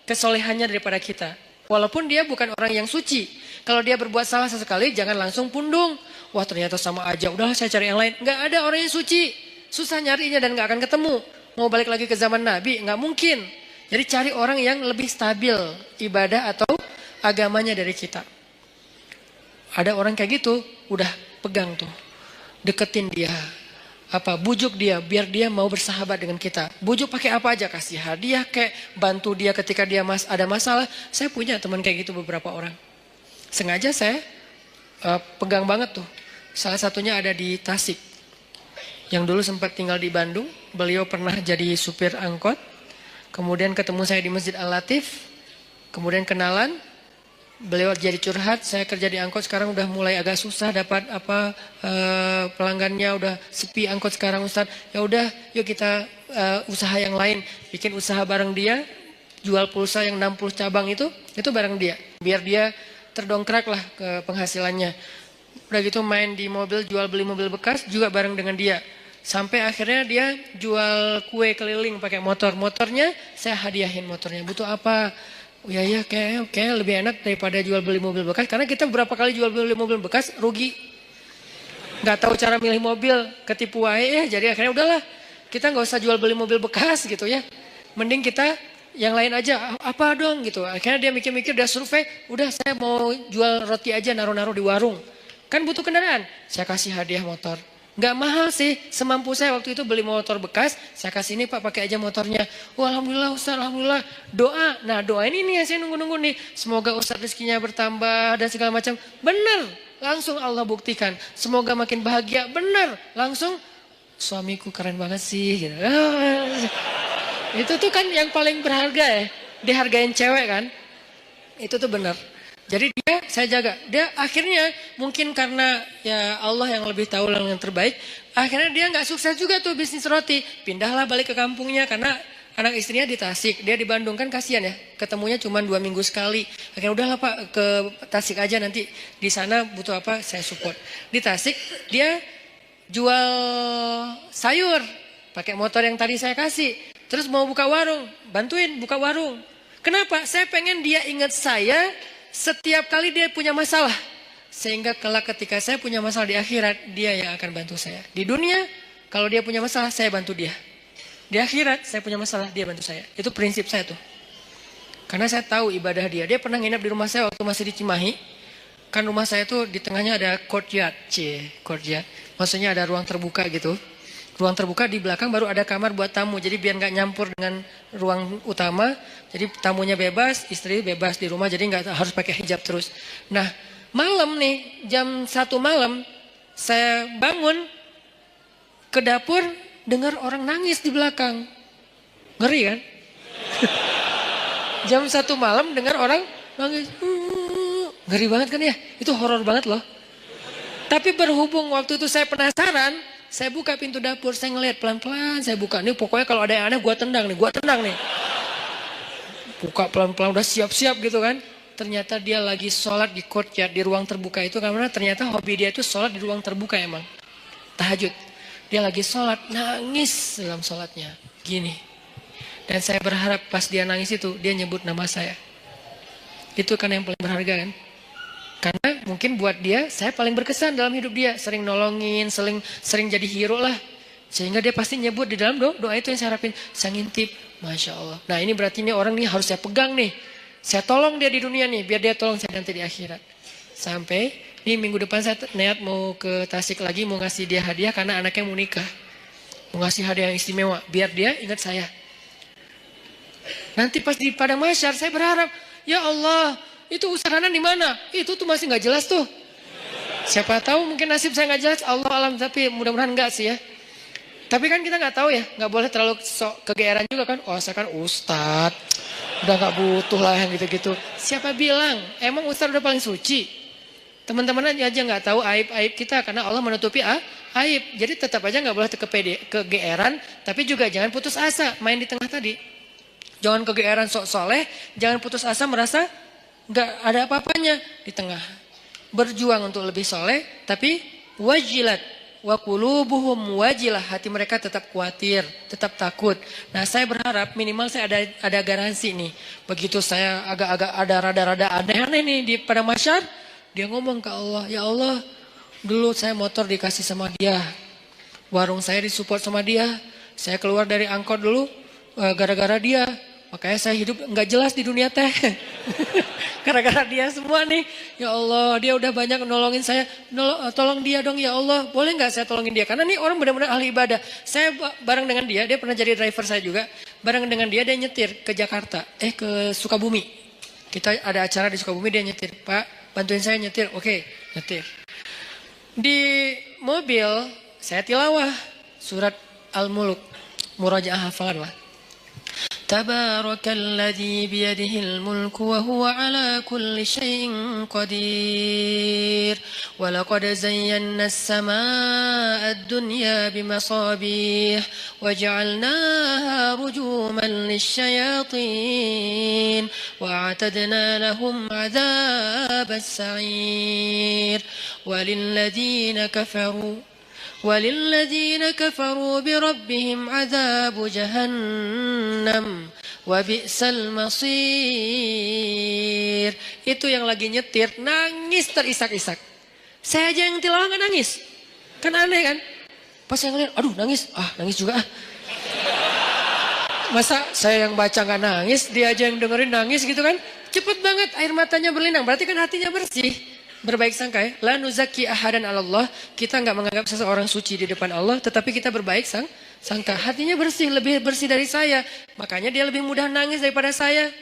kesolehannya daripada kita. Walaupun dia bukan orang yang suci. Kalau dia berbuat salah sesekali jangan langsung pundung. Wah ternyata sama aja. Udahlah saya cari yang lain. Nggak ada orang yang suci. Susah nyarinya dan nggak akan ketemu. Mau balik lagi ke zaman Nabi nggak mungkin. Jadi cari orang yang lebih stabil ibadah atau agamanya dari kita. Ada orang kayak gitu, udah pegang tuh. Deketin dia. Bujuk dia biar dia mau bersahabat dengan kita. Bujuk pakai apa aja, kasih hadiah kayak bantu dia ketika dia ada masalah. Saya punya teman kayak gitu beberapa orang. Sengaja saya pegang banget tuh. Salah satunya ada di Tasik. Yang dulu sempat tinggal di Bandung. Beliau pernah jadi supir angkot. Kemudian ketemu saya di Masjid Al-Latif. Kemudian kenalan. Beliau jadi curhat, saya kerja di angkot sekarang udah mulai agak susah dapat pelanggannya, udah sepi angkot sekarang Ustaz. Ya udah, yuk kita usaha yang lain, bikin usaha bareng dia, jual pulsa yang 60 cabang itu bareng dia. Biar dia terdongkrak lah ke penghasilannya. Udah gitu main di mobil, jual beli mobil bekas juga bareng dengan dia. Sampai akhirnya dia jual kue keliling pakai motor. Motornya saya hadiahin motornya. Butuh apa? Ya kayak lebih enak daripada jual beli mobil bekas. Karena kita beberapa kali jual beli mobil bekas rugi. Gak tahu cara milih mobil, ketipu wae ya. Jadi akhirnya udahlah, kita gak usah jual beli mobil bekas gitu ya. Mending kita yang lain aja, apa dong gitu. Akhirnya dia mikir-mikir, dia survei, udah saya mau jual roti aja naruh-naruh di warung. Kan butuh kendaraan, saya kasih hadiah motor. Gak mahal sih, semampu saya waktu itu beli motor bekas, saya kasih ini Pak pakai aja motornya. Wah alhamdulillah Ustaz, alhamdulillah. Doa, nah doa ini nih yang saya nunggu-nunggu nih. Semoga Ustaz rezekinya bertambah dan segala macam. Benar, langsung Allah buktikan. Semoga makin bahagia, benar. Langsung, suamiku keren banget sih. Gitu. Itu tuh kan yang paling berharga ya, dihargain cewek kan. Itu tuh benar. Jadi dia saya jaga. Dia akhirnya mungkin karena ya Allah yang lebih tahu yang terbaik. Akhirnya dia nggak sukses juga tuh bisnis roti. Pindahlah balik ke kampungnya karena anak istrinya di Tasik. Dia di Bandung kan kasihan ya. Ketemunya cuma 2 minggu sekali. Akhirnya udahlah Pak ke Tasik aja nanti. Di sana butuh apa saya support. Di Tasik dia jual sayur. Pakai motor yang tadi saya kasih. Terus mau buka warung. Bantuin buka warung. Kenapa? Saya pengen dia ingat saya setiap kali dia punya masalah. Sehingga kelak ketika saya punya masalah di akhirat, dia yang akan bantu saya. Di dunia, kalau dia punya masalah, saya bantu dia. Di akhirat, saya punya masalah, dia bantu saya. Itu prinsip saya tuh. Karena saya tahu ibadah dia. Dia pernah nginep di rumah saya waktu masih di Cimahi. Kan rumah saya tuh di tengahnya ada courtyard, courtyard. Maksudnya ada ruang terbuka gitu. Ruang terbuka di belakang baru ada kamar buat tamu. Jadi biar nggak nyampur dengan ruang utama. Jadi tamunya bebas, istri bebas di rumah. Jadi nggak harus pakai hijab terus. Nah malam nih jam 1 malam saya bangun ke dapur dengar orang nangis di belakang. Ngeri kan? Jam 1 malam dengar orang nangis. Ngeri banget kan ya? Itu horor banget loh. Tapi berhubung waktu itu saya penasaran, saya buka pintu dapur, saya ngeliat pelan-pelan, saya buka. Nih pokoknya kalau ada yang aneh, gue tendang nih. Buka pelan-pelan, udah siap-siap gitu kan. Ternyata dia lagi sholat di courtyard, di ruang terbuka itu. Karena ternyata hobi dia itu sholat di ruang terbuka emang. Tahajud. Dia lagi sholat, nangis dalam sholatnya. Gini. Dan saya berharap pas dia nangis itu, dia nyebut nama saya. Itu kan yang paling berharga kan. Karena mungkin buat dia, saya paling berkesan dalam hidup dia. Sering nolongin, sering jadi hero lah. Sehingga dia pasti nyebut di dalam doa itu yang saya harapin. Saya ngintip, Masya Allah. Nah ini berarti ini orang nih harus saya pegang nih. Saya tolong dia di dunia nih, biar dia tolong saya nanti di akhirat. Sampai, ini minggu depan saya niat mau ke Tasik lagi, mau ngasih dia hadiah karena anaknya mau nikah. Mau ngasih hadiah yang istimewa, biar dia ingat saya. Nanti pas di padang mahsyar saya berharap, ya Allah, itu usahanan di mana? Itu tuh masih nggak jelas tuh. Siapa tahu mungkin nasib saya nggak jelas, Allah alam, tapi mudah-mudahan enggak sih ya. Tapi kan kita nggak tahu ya, nggak boleh terlalu sok kegeeran juga kan. Oh saya kan ustadz, udah nggak butuh lah yang gitu-gitu. Siapa bilang? Emang ustadz udah paling suci? Teman-teman aja nggak tahu aib-aib kita karena Allah menutupi aib. Jadi tetap aja nggak boleh kegeeran, tapi juga jangan putus asa. Main di tengah tadi. Jangan kegeeran sok soleh, jangan putus asa merasa nggak ada apa-apanya di tengah. Berjuang untuk lebih soleh, tapi wajilat wa qulubuhum wajilah, hati mereka tetap khawatir, tetap takut. Nah, saya berharap minimal saya ada garansi nih. Begitu saya agak-agak ada rada-rada aneh-aneh nih di pada masyar, dia ngomong ke Allah, ya Allah, dulu saya motor dikasih sama dia, warung saya disupport sama dia, saya keluar dari angkot dulu gara-gara dia. Makanya saya hidup nggak jelas di dunia teh. Gara-gara dia semua nih. Ya Allah, dia udah banyak nolongin saya. Tolong dia dong ya Allah. Boleh nggak saya tolongin dia? Karena nih orang benar-benar ahli ibadah. Saya bareng dengan dia pernah jadi driver saya juga. Bareng dengan dia nyetir ke Jakarta. Ke Sukabumi. Kita ada acara di Sukabumi, dia nyetir. Pak, bantuin saya nyetir. Oke, nyetir. Di mobil, saya tilawah surat Al-Muluk. Murajaah hafalan lah. Tabarakalladzi biyadihil mulku wa huwa ala kulli syai'in qadir. Wa laqad zayyana as-samaa'a ad-dunya bimasabih wa ja'alnaha rujuman lisyayatin wa a'tadna lahum 'adzabas sa'ir. وللذين كفروا بربهم عذاب جهنم وبئس المصير. Itu yang lagi nyetir nangis terisak-isak. Saya aja yang tilawah nggak nangis. Kan aneh kan? Pas saya ngeliat, aduh nangis juga. Masa saya yang baca nggak nangis, dia aja yang dengerin nangis gitu kan? Cepet banget air matanya berlinang. Berarti kan hatinya bersih. Berbaik sangka ya. La nuzaki ahadan Allah. Kita nggak menganggap seseorang suci di depan Allah. Tetapi kita berbaik sangka. Hatinya bersih. Lebih bersih dari saya. Makanya dia lebih mudah nangis daripada saya.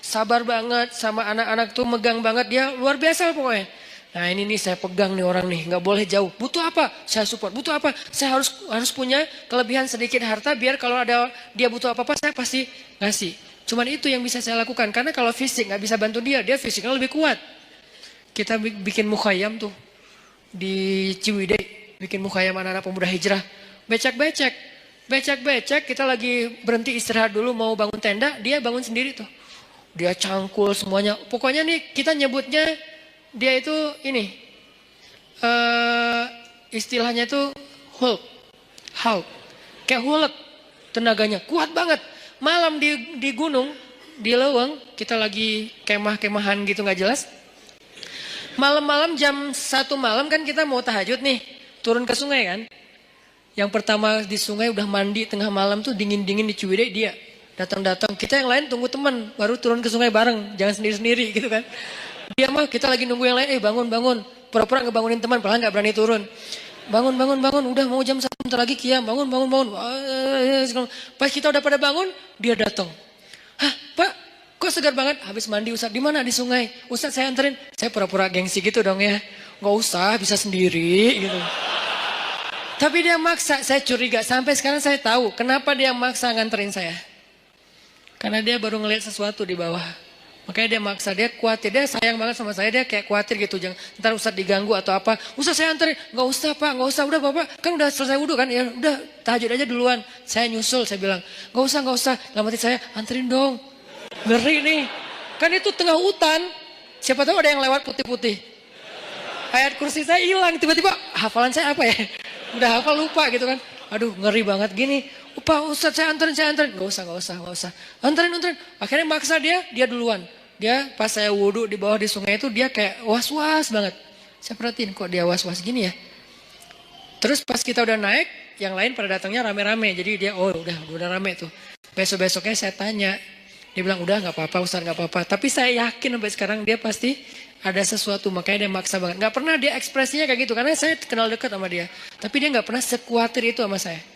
Sabar banget. Sama anak-anak tuh megang banget. Dia luar biasa pokoknya. Nah ini nih saya pegang nih orang nih. Nggak boleh jauh. Butuh apa? Saya support. Butuh apa? Saya harus punya kelebihan sedikit harta. Biar kalau ada dia butuh apa-apa saya pasti ngasih. Cuman itu yang bisa saya lakukan. Karena kalau fisik nggak bisa bantu dia. Dia fisiknya lebih kuat. Kita bikin mukhayam tuh di Ciwidey, bikin mukhayam anak-anak pemuda hijrah. Becek-becek, kita lagi berhenti istirahat dulu mau bangun tenda, dia bangun sendiri tuh. Dia cangkul semuanya. Pokoknya nih kita nyebutnya dia itu ini, istilahnya tuh Hulk, kayak Hulk, tenaganya kuat banget. Malam di gunung, di Leweng, kita lagi kemah-kemahan gitu nggak jelas. Malam-malam jam 1 malam kan kita mau tahajud nih. Turun ke sungai kan. Yang pertama di sungai udah mandi tengah malam tuh dingin-dingin di Ciwidey dia. Datang-datang. Kita yang lain tunggu teman. Baru turun ke sungai bareng. Jangan sendiri-sendiri gitu kan. Dia mah kita lagi nunggu yang lain, bangun. Pura-pura ngebangunin teman, padahal nggak berani turun. Bangun. Udah mau jam 1 bentar lagi kiam. Bangun. Pas kita udah pada bangun, dia datang. Hah, Pak, kok segar banget? Habis mandi Ustaz. Di mana? Di sungai. Ustaz saya anterin. Saya pura-pura gengsi gitu dong ya. Nggak usah, bisa sendiri gitu. Tapi dia maksa, saya curiga. Sampai sekarang saya tahu kenapa dia maksa nganterin saya. Karena dia baru ngeliat sesuatu di bawah. Makanya dia maksa, dia khawatir, dia sayang banget sama saya, dia kayak khawatir gitu, jangan ntar Ustaz diganggu atau apa. Ustaz saya anterin, nggak usah Pak, nggak usah, udah Bapak, kan udah selesai wudhu kan, ya udah tahajud aja duluan. Saya nyusul, saya bilang, nggak usah, dalam hati saya, anterin dong, ngeri nih. Kan itu tengah hutan, siapa tahu ada yang lewat putih-putih. Ayat kursi saya hilang, tiba-tiba hafalan saya apa ya, udah hafal lupa gitu kan. Aduh ngeri banget gini. Pak Ustaz saya anterin. Gak usah. Anterin. Akhirnya maksa dia duluan. Dia pas saya wudhu di bawah di sungai itu dia kayak was-was banget. Saya perhatiin kok dia was-was gini ya. Terus pas kita udah naik, yang lain pada datangnya rame-rame. Jadi dia udah rame tuh. Besok-besoknya saya tanya. Dia bilang udah gak apa-apa Ustaz gak apa-apa. Tapi saya yakin sampai sekarang dia pasti ada sesuatu. Makanya dia maksa banget. Gak pernah dia ekspresinya kayak gitu. Karena saya kenal dekat sama dia. Tapi dia gak pernah sekuatir itu sama saya.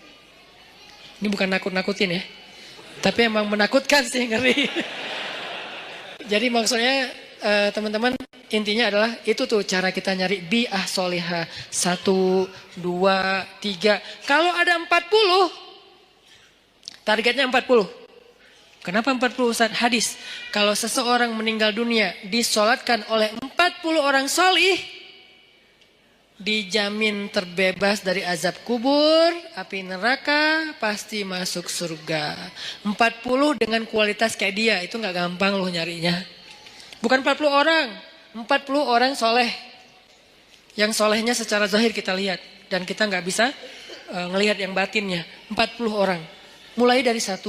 Ini bukan nakut-nakutin ya. Tapi emang menakutkan sih, ngeri. Jadi maksudnya teman-teman intinya adalah itu tuh cara kita nyari bi'ah solihah. 1, 2, 3. Kalau ada 40, targetnya 40. Kenapa 40 Ustaz? Hadis. Kalau seseorang meninggal dunia disolatkan oleh 40 orang solih, dijamin terbebas dari azab kubur, api neraka, pasti masuk surga. 40 dengan kualitas kayak dia, itu gak gampang loh nyarinya. Bukan 40 orang, 40 orang soleh. Yang solehnya secara zahir kita lihat. Dan kita gak bisa ngelihat yang batinnya. 40 orang. Mulai dari 1,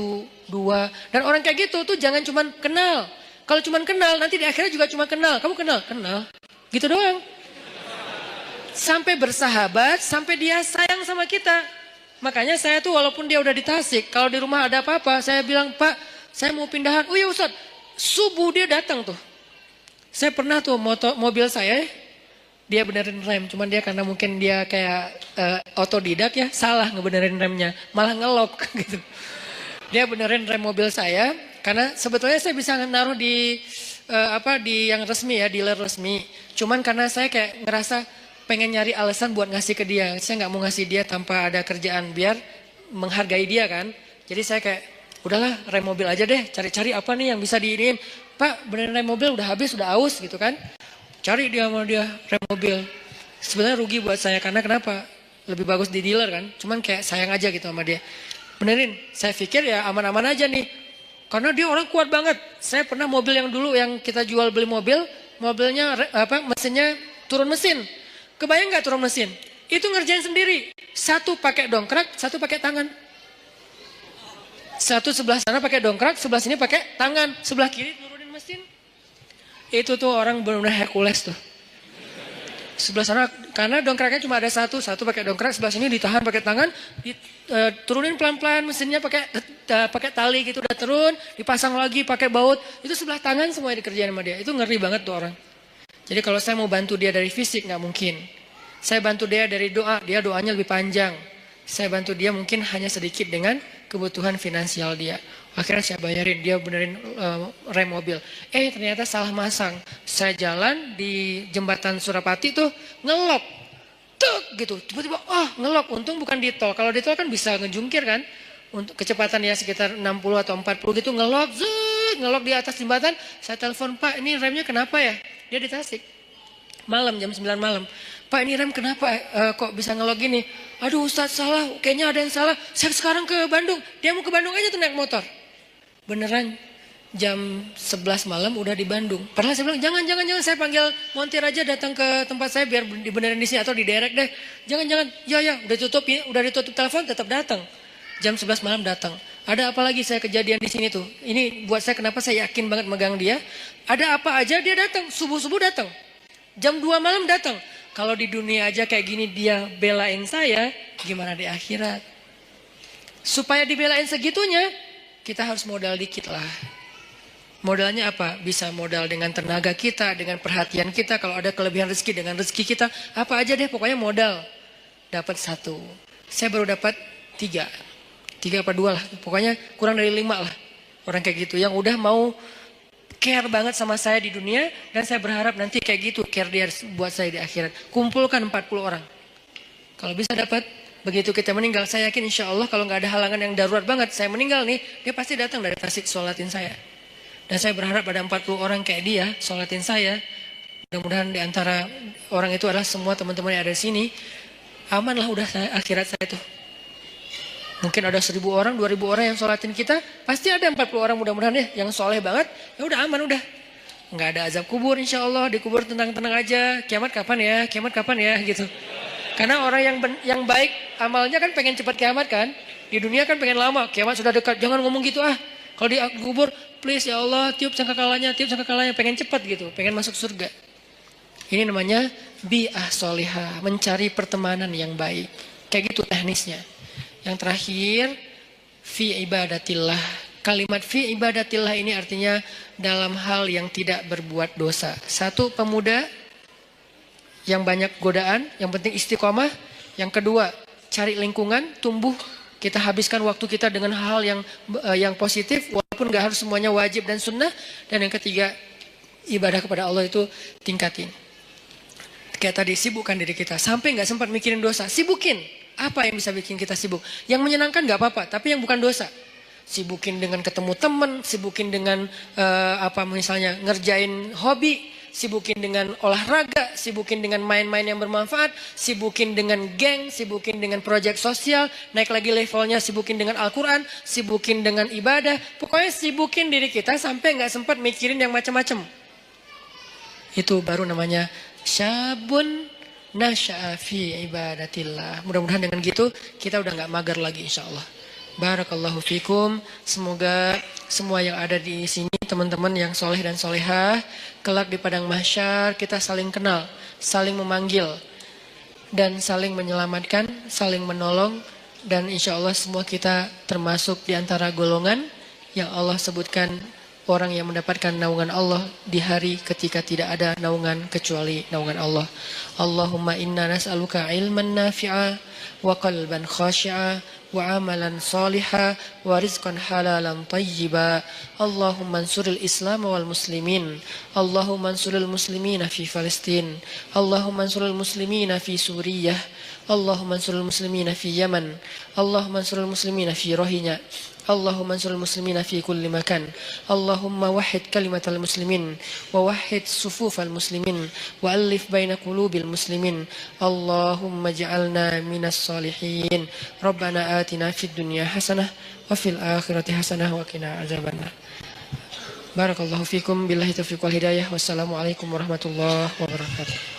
2. Dan orang kayak gitu tuh jangan cuma kenal. Kalau cuma kenal, nanti di akhirnya juga cuma kenal. Kamu kenal? Kenal. Gitu doang. Sampai bersahabat, sampai dia sayang sama kita. Makanya saya tuh walaupun dia udah di Tasik, kalau di rumah ada apa-apa, saya bilang, Pak, saya mau pindahan. Oh iya Ustaz, subuh dia datang tuh. Saya pernah tuh mobil saya, dia benerin rem. Cuman dia karena mungkin dia kayak otodidak ya, salah ngebenerin remnya. Malah ngelok gitu. Dia benerin rem mobil saya, karena sebetulnya saya bisa naruh di di yang resmi ya, dealer resmi. Cuman karena saya kayak ngerasa pengen nyari alasan buat ngasih ke dia. Saya nggak mau ngasih dia tanpa ada kerjaan biar menghargai dia kan. Jadi saya kayak udahlah rem mobil aja deh. Cari-cari apa nih yang bisa diinin. Pak benerin rem mobil udah habis udah aus gitu kan. Cari dia sama dia rem mobil. Sebenarnya rugi buat saya karena kenapa? Lebih bagus di dealer kan. Cuman kayak sayang aja gitu sama dia. Benerin. Saya pikir ya aman-aman aja nih. Karena dia orang kuat banget. Saya pernah mobil yang dulu yang kita jual beli mobil. Mobilnya mesinnya turun mesin. Kebayang gak turun mesin? Itu ngerjain sendiri. Satu pakai dongkrak, satu pakai tangan. Satu sebelah sana pakai dongkrak, sebelah sini pakai tangan. Sebelah kiri turunin mesin. Itu tuh orang benar-benar Hercules tuh. Sebelah sana, karena dongkraknya cuma ada satu pakai dongkrak, sebelah sini ditahan pakai tangan, turunin pelan-pelan mesinnya pakai tali gitu, udah turun, dipasang lagi pakai baut. Itu sebelah tangan semuanya dikerjain sama dia. Itu ngeri banget tuh orang. Jadi kalau saya mau bantu dia dari fisik nggak mungkin. Saya bantu dia dari doa, dia doanya lebih panjang. Saya bantu dia mungkin hanya sedikit dengan kebutuhan finansial dia. Akhirnya saya bayarin, dia benerin rem mobil. Ternyata salah masang. Saya jalan di jembatan Surapati tuh ngelok. Tuk gitu, tiba-tiba ngelok. Untung bukan di tol. Kalau di tol kan bisa ngejungkir kan. Untuk kecepatan ya sekitar 60 atau 40 gitu ngelok. Ngelok di atas jembatan. Saya telepon, Pak ini remnya kenapa ya? Dia di Tasik. Malam jam 9 malam. Pak ini rem kenapa kok bisa ngelok gini? Aduh Ustaz salah, kayaknya ada yang salah. Saya sekarang ke Bandung. Dia mau ke Bandung aja tuh naik motor. Beneran jam 11 malam udah di Bandung. Padahal saya bilang jangan saya panggil montir aja datang ke tempat saya biar dibenerin di sini atau di direct deh. Jangan. Ya udah ditutup telepon tetap datang. Jam 11 malam datang. Ada apa lagi saya kejadian di sini tuh. Ini buat saya kenapa saya yakin banget megang dia. Ada apa aja dia datang. Subuh-subuh datang. Jam 2 malam datang. Kalau di dunia aja kayak gini dia belain saya. Gimana di akhirat. Supaya dibelain segitunya. Kita harus modal dikit lah. Modalnya apa? Bisa modal dengan tenaga kita, dengan perhatian kita. Kalau ada kelebihan rezeki, dengan rezeki kita. Apa aja deh, pokoknya modal. Dapat 1. Saya baru dapat 3. 3 apa 2 lah. Pokoknya kurang dari 5 lah. Orang kayak gitu. Yang udah mau care banget sama saya di dunia. Dan saya berharap nanti kayak gitu care dia buat saya di akhirat. Kumpulkan 40 orang. Kalau bisa dapat, begitu kita meninggal, saya yakin insya Allah kalau nggak ada halangan yang darurat banget, saya meninggal nih, dia pasti datang dari Tasik sholatin saya. Dan saya berharap ada 40 orang kayak dia sholatin saya. Mudah-mudahan di antara orang itu adalah semua teman-teman yang ada di sini. Aman lah udah akhirat saya tuh. Mungkin ada 1.000 orang, 2.000 orang yang sholatin kita. Pasti ada 40 orang mudah-mudahan ya yang soleh banget. Ya udah aman udah. Nggak ada azab kubur insya Allah. Dikubur tenang-tenang aja. Kiamat kapan ya? Kiamat kapan ya? Gitu. Karena orang yang baik amalnya kan pengen cepat kiamat kan. Di dunia kan pengen lama. Kiamat sudah dekat. Jangan ngomong gitu ah. Kalau dikubur, please ya Allah, tiup sangkakalanya, pengen cepat gitu, pengen masuk surga. Ini namanya bi'ah solihah, mencari pertemanan yang baik. Kayak gitu teknisnya. Yang terakhir, fi ibadatillah. Kalimat fi ibadatillah ini artinya dalam hal yang tidak berbuat dosa. 1, pemuda yang banyak godaan, yang penting istiqomah. Yang kedua, cari lingkungan, tumbuh. Kita habiskan waktu kita dengan hal yang positif, walaupun gak harus semuanya wajib dan sunnah. Dan yang ketiga, ibadah kepada Allah itu tingkatin. Kayak tadi, sibukkan diri kita. Sampai gak sempat mikirin dosa, sibukin. Apa yang bisa bikin kita sibuk? Yang menyenangkan gak apa-apa, tapi yang bukan dosa. Sibukin dengan ketemu teman, sibukin dengan misalnya ngerjain hobi, sibukin dengan olahraga, sibukin dengan main-main yang bermanfaat, sibukin dengan geng, sibukin dengan proyek sosial, naik lagi levelnya sibukin dengan Al-Quran, sibukin dengan ibadah. Pokoknya sibukin diri kita sampai gak sempat mikirin yang macam-macam. Itu baru namanya syabun nasya'a fi ibadatillah. Mudah-mudahan dengan gitu kita udah gak mager lagi insya Allah. Barakallahu fikum. Semoga semua yang ada di sini, teman-teman yang soleh dan solehah, kelak di padang mahsyar kita saling kenal, saling memanggil, dan saling menyelamatkan, saling menolong. Dan insya Allah semua kita termasuk di antara golongan yang Allah sebutkan orang yang mendapatkan naungan Allah di hari ketika tidak ada naungan kecuali naungan Allah. Allahumma inna nas'aluka ilman nafi'a wa qalban khashi'a wa amalan salihah wa rizqan halalan tayyiba. Allahumma ansuril Islam wal muslimin. Allahumma ansuril muslimina fi Palestin. Allahumma ansuril muslimina fi Suriah. Allahumma ansuril muslimina fi Yaman. Allahumma ansuril muslimina fi Rohingya. Allahumma ansuril muslimina fi kulli makan. Allahumma wahid kalimatal muslimin wa wahid sufufal muslimin wa alif baina qulubil muslimin. Allahumma ja'alna minas salihin. Rabbana atina fid dunya hasanah wa fil akhirati hasanah wa qina azabannar. Barakallahu fikum, billahi taufiq wal hidayah. Wassalamualaikum warahmatullahi wabarakatuh.